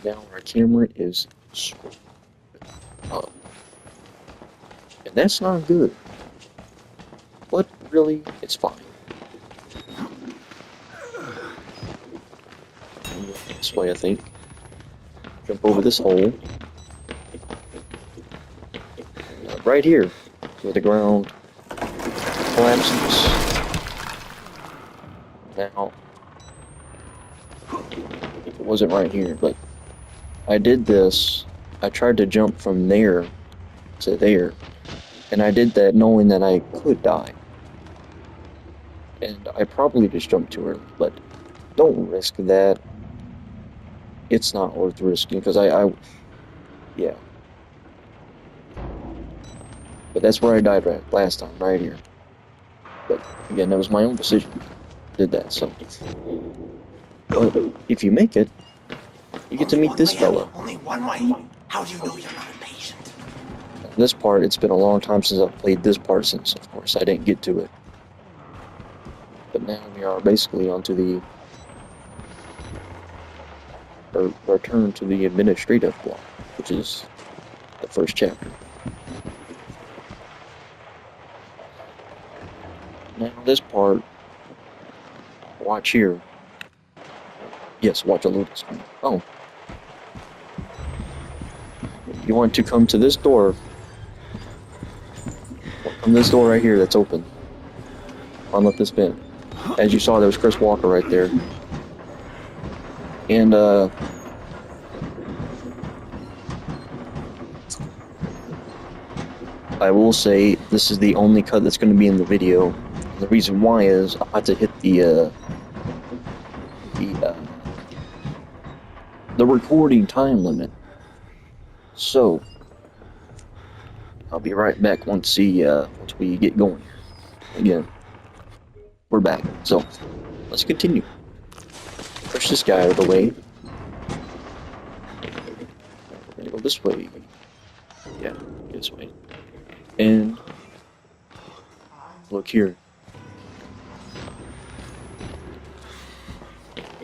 Now our camera is up. And that's not good. But really, it's fine. This way, I think. Jump over this hole. Right here, where the ground collapses. Now, it wasn't right here, but I did this. I tried to jump from there to there, and I did that knowing that I could die. And I probably just jumped too early, but don't risk that. It's not worth risking, because yeah. But that's where I died last time, right here. But again, that was my own decision. Did that, so. But if you make it, you get to meet this fella. Only one way. How do you know you're not impatient? This part, it's been a long time since I've played this part since, of course, I didn't get to it. But now we are basically onto the return to the administrative block, which is the first chapter. Now this part, watch here. Yes, watch a loading screen. Oh. You want to come to this door. Come this door right here that's open. Unlock this bin. As you saw, there was Chris Walker right there. And, I will say, this is the only cut that's going to be in the video. The reason why is, I had to hit the recording time limit. So, I'll be right back once we get going. Again, we're back. So, let's continue. Push this guy out of the way. We're gonna go this way. Yeah, this way. And look here.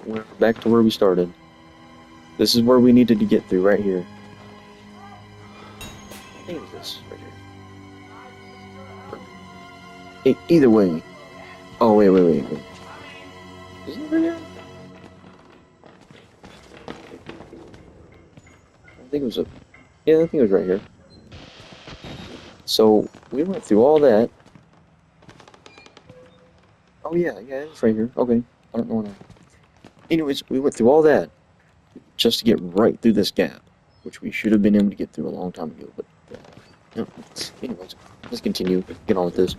We're back to where we started. This is where we needed to get through, right here. I think it's this, right here. Hey, either way. Oh, wait. Isn't it right here? I think it was yeah, I think it was right here. So, we went through all that. Oh yeah, it's right here. Okay, I don't know what Anyways, we went through all that just to get right through this gap, which we should have been able to get through a long time ago, but no. Anyways, let's continue, get on with this.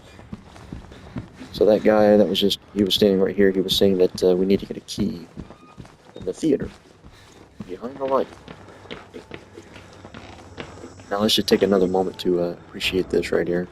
So that guy that was he was standing right here, he was saying that we need to get a key in the theater, behind the light. Now let's just take another moment to appreciate this right here.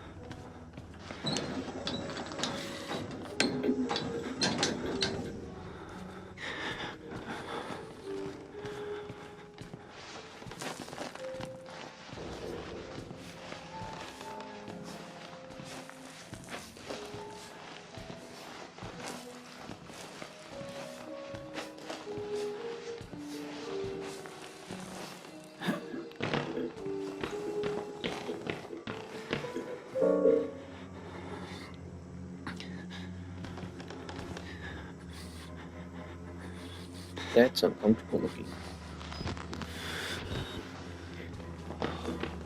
That's uncomfortable looking.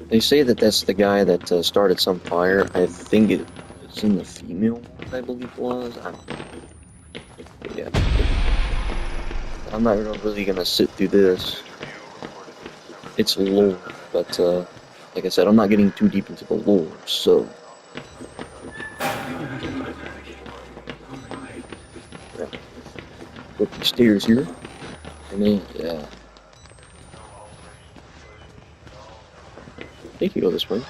They say that that's the guy that started some fire. I think it's in the female one, I believe it was. I don't know. Yeah. I'm not really gonna sit through this. It's lore, but like I said, I'm not getting too deep into the lore, so. Yeah. Go up the stairs here. And then, yeah. think you go this way.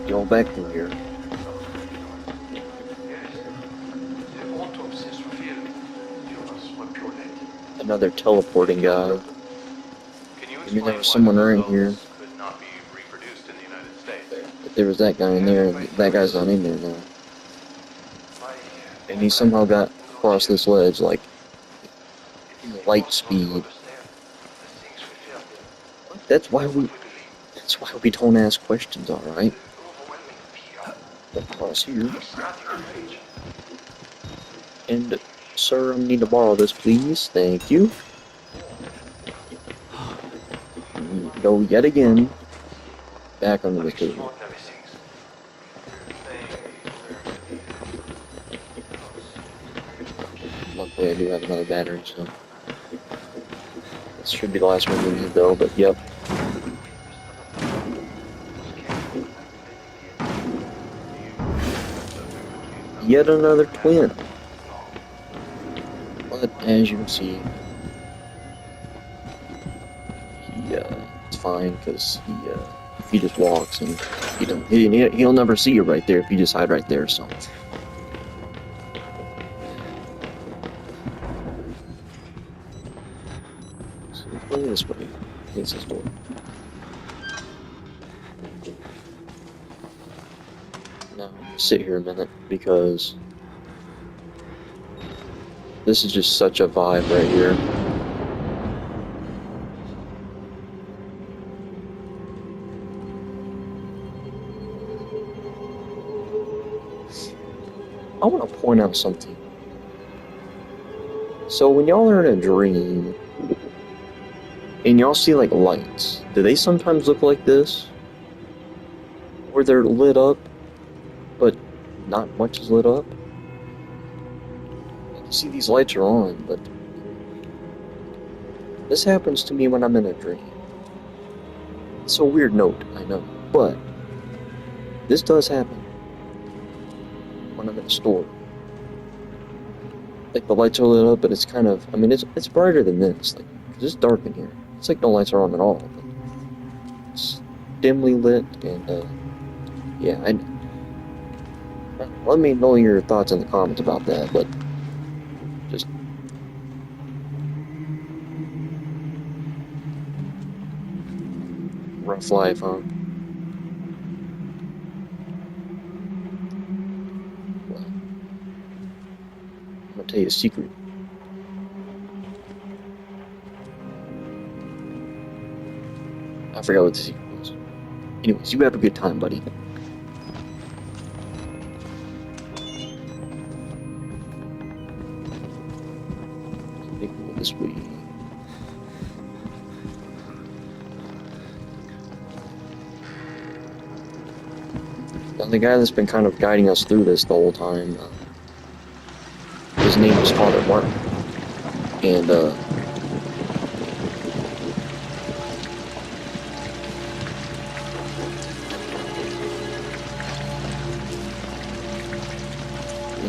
Go back through here. Another teleporting guy. I mean, there was someone right here. But there was that guy in there, and that guy's not in there now. And he somehow got across this ledge, like, light speed. That's why we don't ask questions, alright? Across here. And, sir, I need to borrow this, please. Thank you. Go yet again. Back under the table. Luckily, I do have another battery, so. This should be the last one we need, though, but yep. Yet another twin. But as you can see, it's fine because he just walks and he'll never see you right there if you just hide right there. So. Go this way. This is door. Now, I'm gonna sit here a minute because this is just such a vibe right here. I want to point out something. So when y'all are in a dream and y'all see like lights, do they sometimes look like this? Where they're lit up, but not much is lit up? You see these lights are on, but this happens to me when I'm in a dream. It's a weird note, I know, but this does happen when I'm in a store. Like the lights are lit up, but it's kind of, I mean, it's brighter than this. Like, 'cause it's dark in here. It's like no lights are on at all. But it's dimly lit, and yeah. Let me know your thoughts in the comments about that. But just rough life, huh? Well, I'm gonna tell you a secret. I forgot what the secret was. Anyways, you have a good time, buddy. I think we'll go this way. Now, the guy that's been kind of guiding us through this the whole time, his name is Father Mark. And, you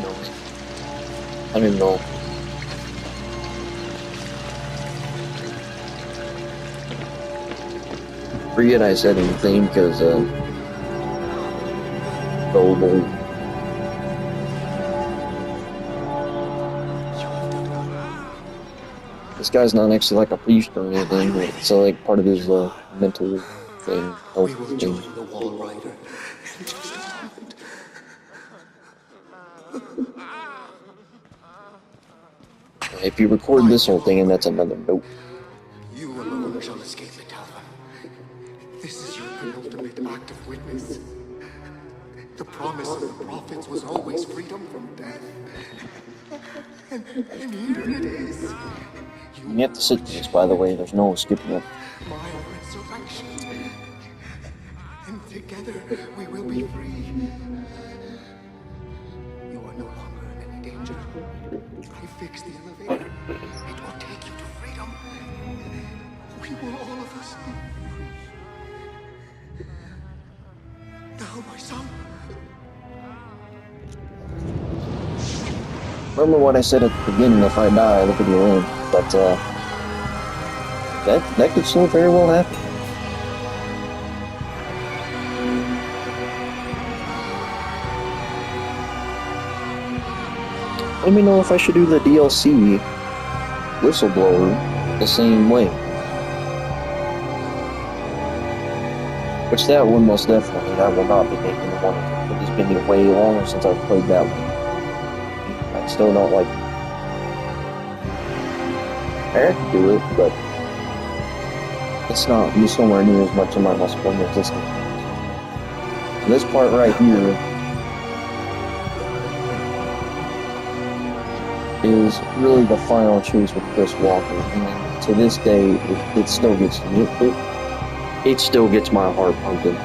know, I don't even know. Forget I said anything because, this guy's not actually like a priest or anything. It's like part of his mental thing. We will join the Wall Rider in just a moment. If you record this whole thing, and that's another note. You alone shall escape it, Alpha. This is your penultimate act of witness. The promise of the prophets was always freedom from death. And here it is. You have to sit through this, by the way. There's no skipping it. My resurrection. And together we will be free. You are no longer in any danger. I fixed the elevator. It will take you to freedom. We will all of us be free. Now, my son. remember what I said at the beginning, if I die, the video ends. But, that could still very well happen. Let me know if I should do the DLC Whistleblower the same way. Which that one most definitely, I will not be making the one. It's been way longer since I've played that one. I still don't like it. I have to do it, but it's not nowhere near as much of my muscle memory as this one. This part right here is really the final chase with Chris Walker, and to this day, it still gets me. It still gets my heart pumping.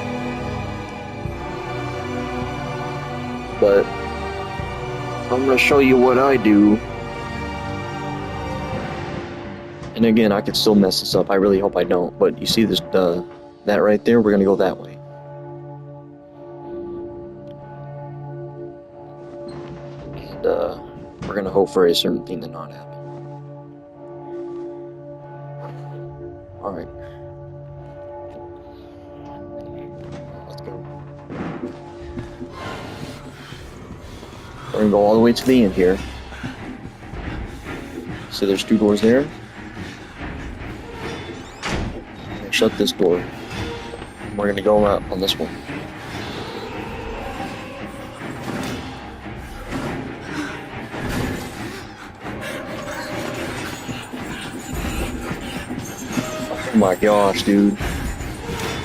But I'm gonna show you what I do. And again, I could still mess this up. I really hope I don't. But you see this, that right there? We're gonna go that way. And we're gonna hope for a certain thing to not happen. All right. Let's go. We're gonna go all the way to the end here. So there's 2 doors there. Shut this door. And we're gonna go out on this one. Oh my gosh, dude.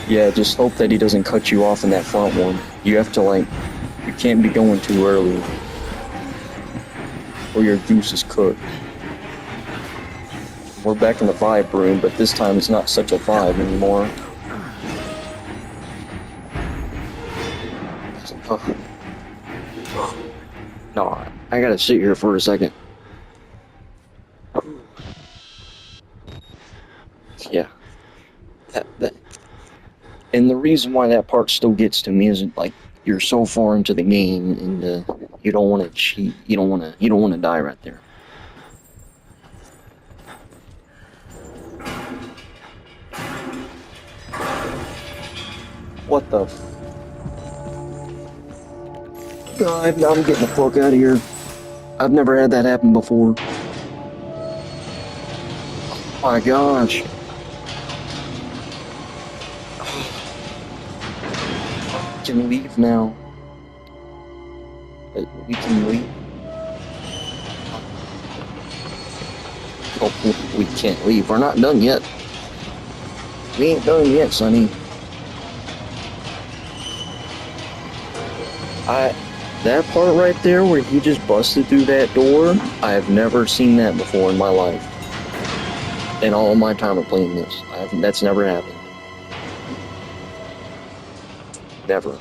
Yeah, just hope that he doesn't cut you off in that front one. You have to, like, you can't be going too early, or your goose is cooked. We're back in the vibe room, but this time it's not such a vibe anymore. No, I gotta sit here for a second. Yeah. That. And the reason why that part still gets to me is, like, you're so far into the game, and you don't want to cheat. You don't want to die right there. What the f... God, I'm getting the fuck out of here. I've never had that happen before. Oh my gosh. We can leave now. We can leave. Oh, we can't leave. We're not done yet. We ain't done yet, Sonny. That part right there where he just busted through that door, I have never seen that before in my life. In all my time of playing this. That's never happened. Never.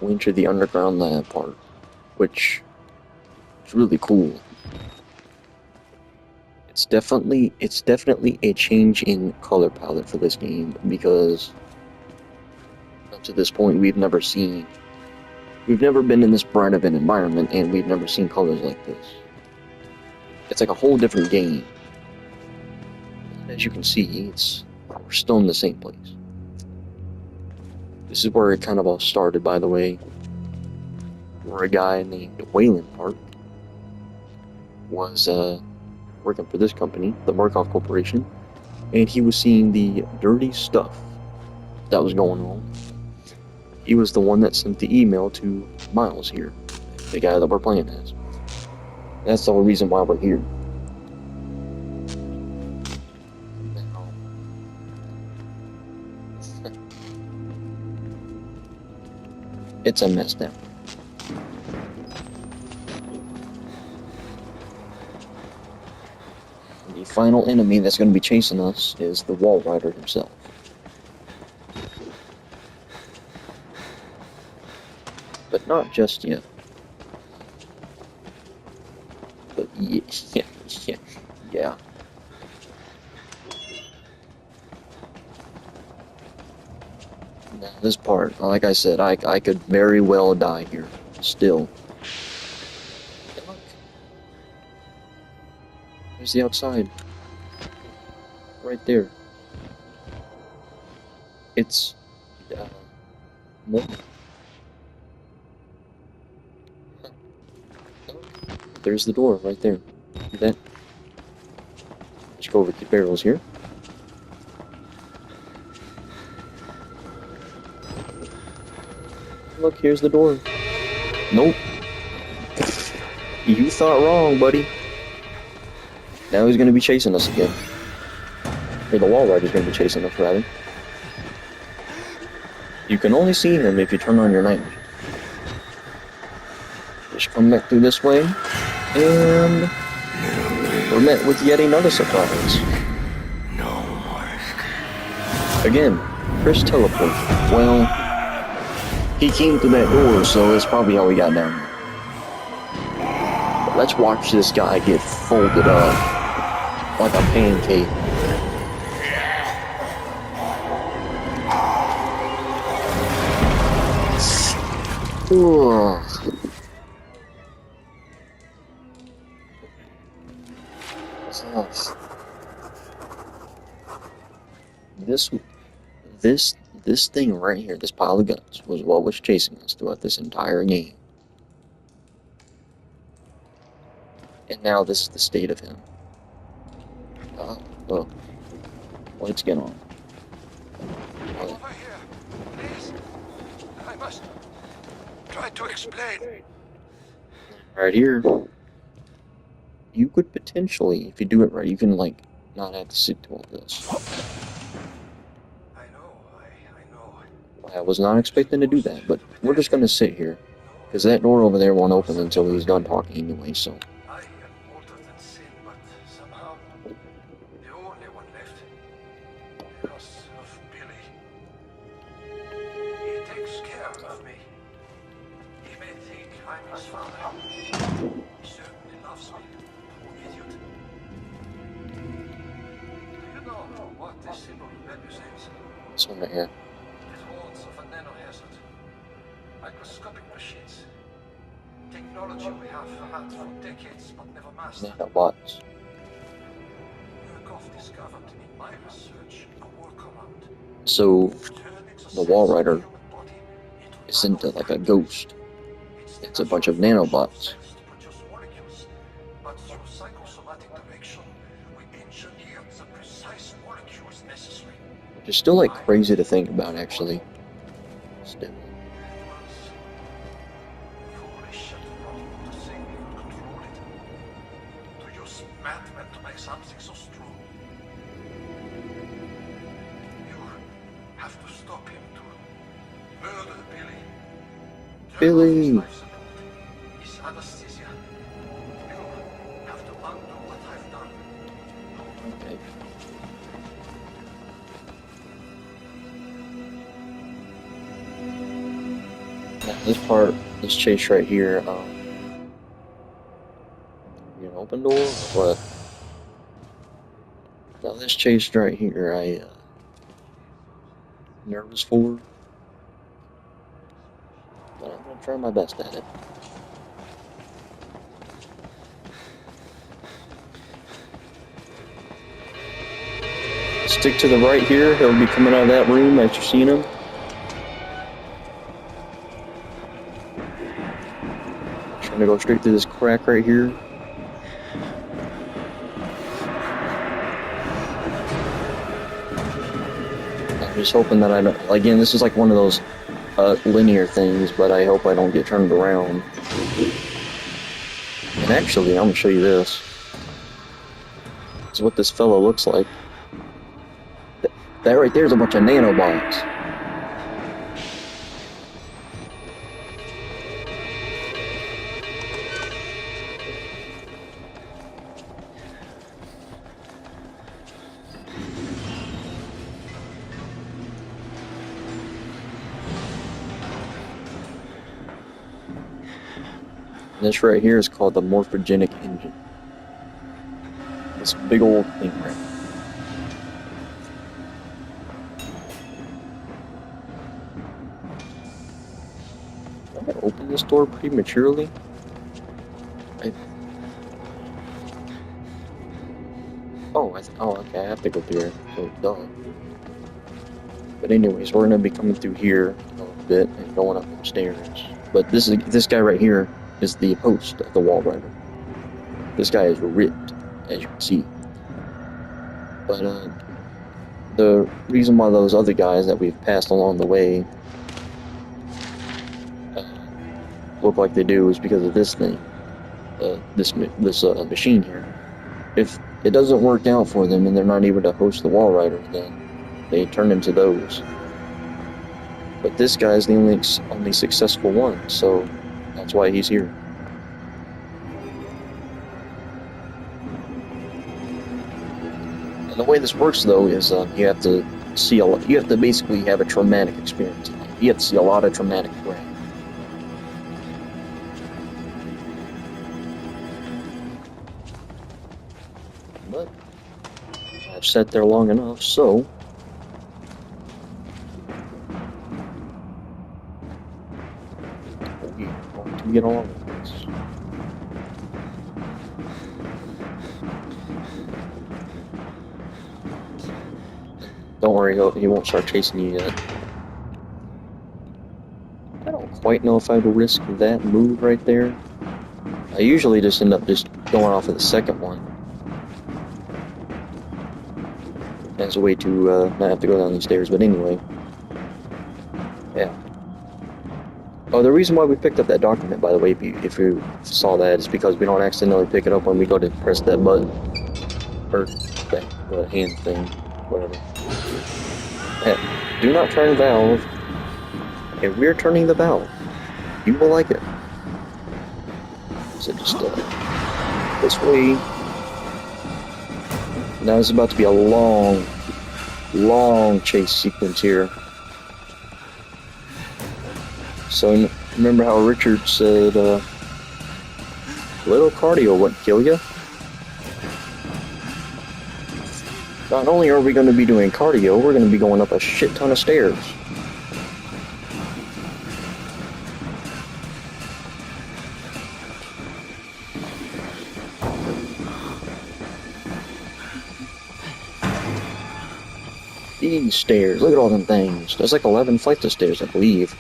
We entered the underground lab part, which is really cool. It's definitely a change in color palette for this game, because up to this point we've never been in this bright of an environment, and we've never seen colors like this. It's like a whole different game. As you can see, we're still in the same place. This is where it kind of all started, by the way. Where a guy named Wayland Park was working for this company, the Murkoff Corporation, and he was seeing the dirty stuff that was going on. He was the one that sent the email to Miles here, the guy that we're playing as. That's the whole reason why we're here. It's a mess now. The final enemy that's going to be chasing us is the Wall Rider himself. But not just yet. But yeah. Now this part, like I said, I could very well die here. still. And look. There's the outside. Right there. It's morning. Huh. Look. There's the door right there. See that? Let's go over the barrels here. Look, here's the door. Nope. You thought wrong, buddy. Now he's gonna be chasing us again. Or the wall rider's gonna be chasing us, rather. You can only see him if you turn on your night vision. Just come back through this way, and we're met with yet another surprise. Again, Chris teleport. Well, he came through that door, so that's probably how we got down there. But let's watch this guy get folded up like a pancake. Ugh. This thing right here, this pile of guns, was what was chasing us throughout this entire game. And now this is the state of him. Oh, lights get on. Over here, please. I must try to explain. Right here, you could potentially, if you do it right, you can like not have to sit through all this. I know. I was not expecting to do that, but we're just gonna sit here, because that door over there won't open until he's done talking anyway, so. I am older than sin, but somehow the only one left. Because of Billy. He takes care of me. He may think I'm his father. He certainly loves me. Poor idiot. Do you know what this symbol represents? This one right here. It warns of a nanohazard. Microscopic machines. Technology we have had for decades but never mastered. Nanobots. Murkoff discovered in my research a workaround. So, the wall rider Human body into isn't like a ghost. It's It's a bunch of nanobots. to produce molecules, but through psychosomatic direction, we engineered the precise molecules necessary. Which is still like crazy to think about, actually. Still. It was foolish and wrong to think we could control it. To use madmen to make something so strong. You have to stop him to murder Billy. Turn off his Billy! life support, his anesthesia. You have to undo what I've done. Okay. Now, this part, this chase right here, you an open door or what? Now this chase right here, nervous for, but I'm gonna try my best at it. Stick to the right here, he'll be coming out of that room as you're seeing him. Trying to go straight through this crack right here. I'm just hoping that I don't, again, this is like one of those linear things, but I hope I don't get turned around. And actually, I'm gonna show you this. This is what this fellow looks like. That right there is a bunch of nanobots. This right here is called the morphogenic engine. This big old thing right here. I open this door prematurely? Oh, okay, I have to go through here. So, duh. But anyways, we're gonna be coming through here a little bit and going up the stairs. But this guy right here is the host of the Wall Rider. This guy is ripped, as you can see. But the reason why those other guys that we've passed along the way look like they do is because of this thing, this machine here. If it doesn't work out for them and they're not able to host the Wall Rider, then they turn into those. But this guy is the only successful one, so that's why he's here. And the way this works, though, is you have to you have to basically have a traumatic experience. You have to see a lot of traumatic brain. But I've sat there long enough, so we're going to get along with this. Don't worry, he won't start chasing you yet. I don't quite know if I'd risk that move right there. I usually just end up just going off of the second one as a way to not have to go down these stairs, but anyway. Yeah. Oh, the reason why we picked up that document, by the way, if you saw that, is because we don't accidentally pick it up when we go to press that button. Or the hand thing, whatever. Yeah. Do not turn the valve. And we're turning the valve. You will like it. So just this way. Now it's about to be a long chase sequence here. So remember how Richard said, little cardio wouldn't kill you? Not only are we going to be doing cardio, we're going to be going up a shit ton of stairs. These stairs, look at all them things. There's like 11 flights of stairs, I believe.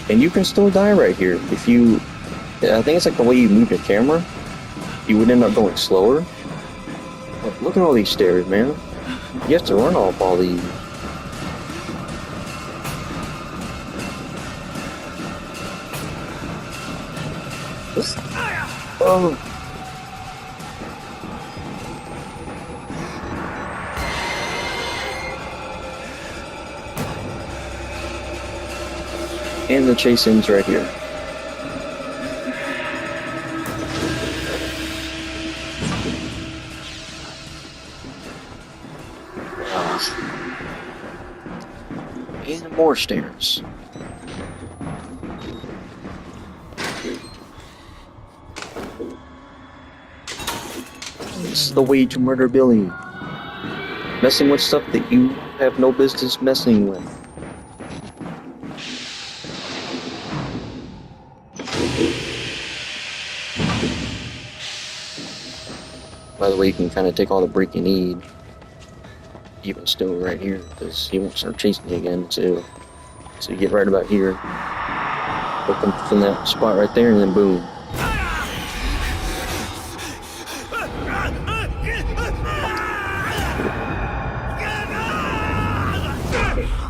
And you can still die right here. If you, I think it's like the way you move your camera, you would end up going slower. But look at all these stairs, man. You have to run off all these. Oh. And the chase ends right here. And more stairs. This is the way to murder Billy. Messing with stuff that you have no business messing with. By the way, you can kind of take all the break you need, even still right here, because he won't start chasing you again. So you get right about here, hook him from that spot right there, and then boom.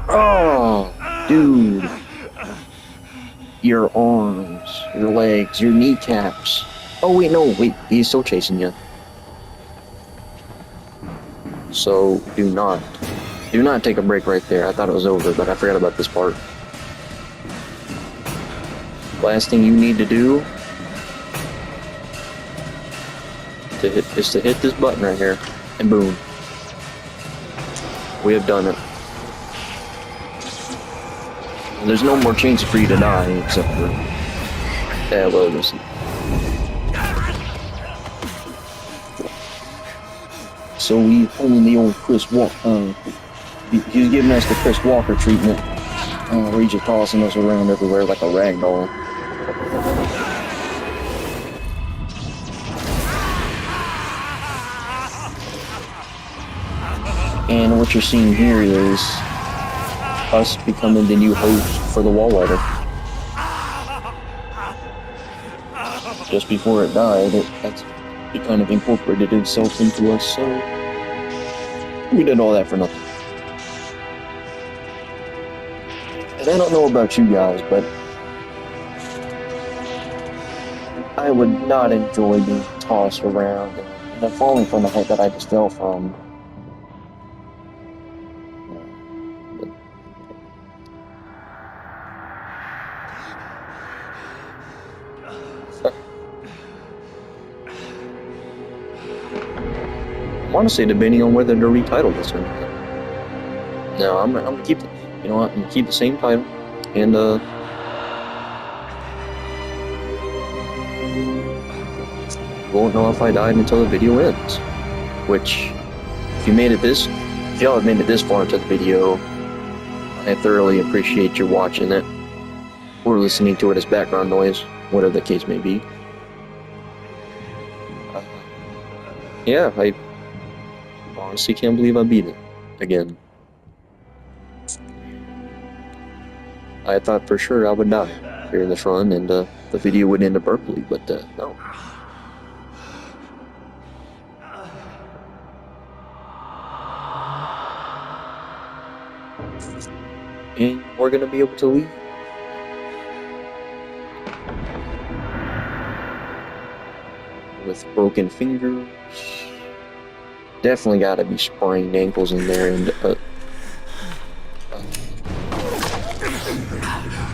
Oh, dude. Your arms, your legs, your kneecaps. Oh, wait, he's still chasing you. So, do not take a break right there. I thought it was over, but I forgot about this part. Last thing you need to do is to hit this button right here, and boom. We have done it. There's no more chance for you to die, except for... Yeah, well, listen. So we pulling the old Chris Walker, he's giving us the Chris Walker treatment. Where he's just tossing us around everywhere like a rag doll. And what you're seeing here is us becoming the new host for the Wall Rider. Just before it died, it kind of incorporated itself into us, so we did all that for nothing. And I don't know about you guys, but I would not enjoy being tossed around and then falling from the height that I just fell from. I'm honestly debating on whether to retitle this or not. No, I'm gonna keep you know what? I'm gonna keep the same title, and won't know if I died until the video ends. Which, if y'all have made it this far into the video, I thoroughly appreciate you watching it or listening to it as background noise, whatever the case may be. Yeah, I honestly can't believe I beat it again. I thought for sure I would die during this run and the video would end abruptly, but no. And we're gonna be able to leave. With broken fingers. Definitely gotta be sprained ankles in there and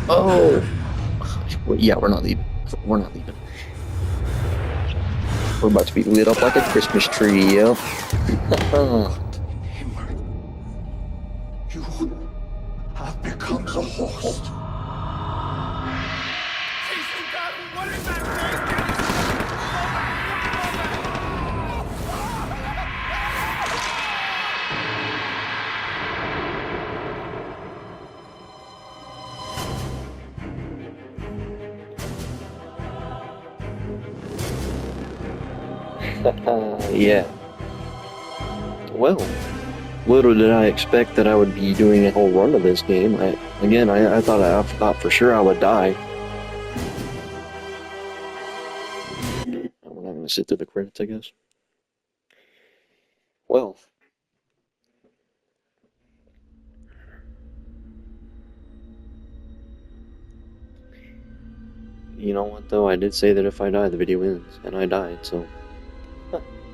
oh! Well, yeah, we're not leaving. We're not leaving. We're about to be lit up like a Christmas tree, yep. Himmler, you have become the host. Yeah. Well, little did I expect that I would be doing a whole run of this game. I thought for sure I would die. We're not gonna sit through the credits, I guess. Well. You know what though, I did say that if I die the video ends, and I died, so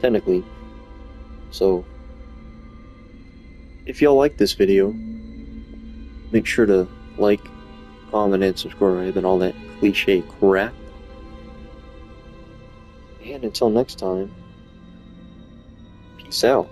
technically. So if y'all like this video, make sure to like, comment, and subscribe and all that cliche crap. And until next time, peace out.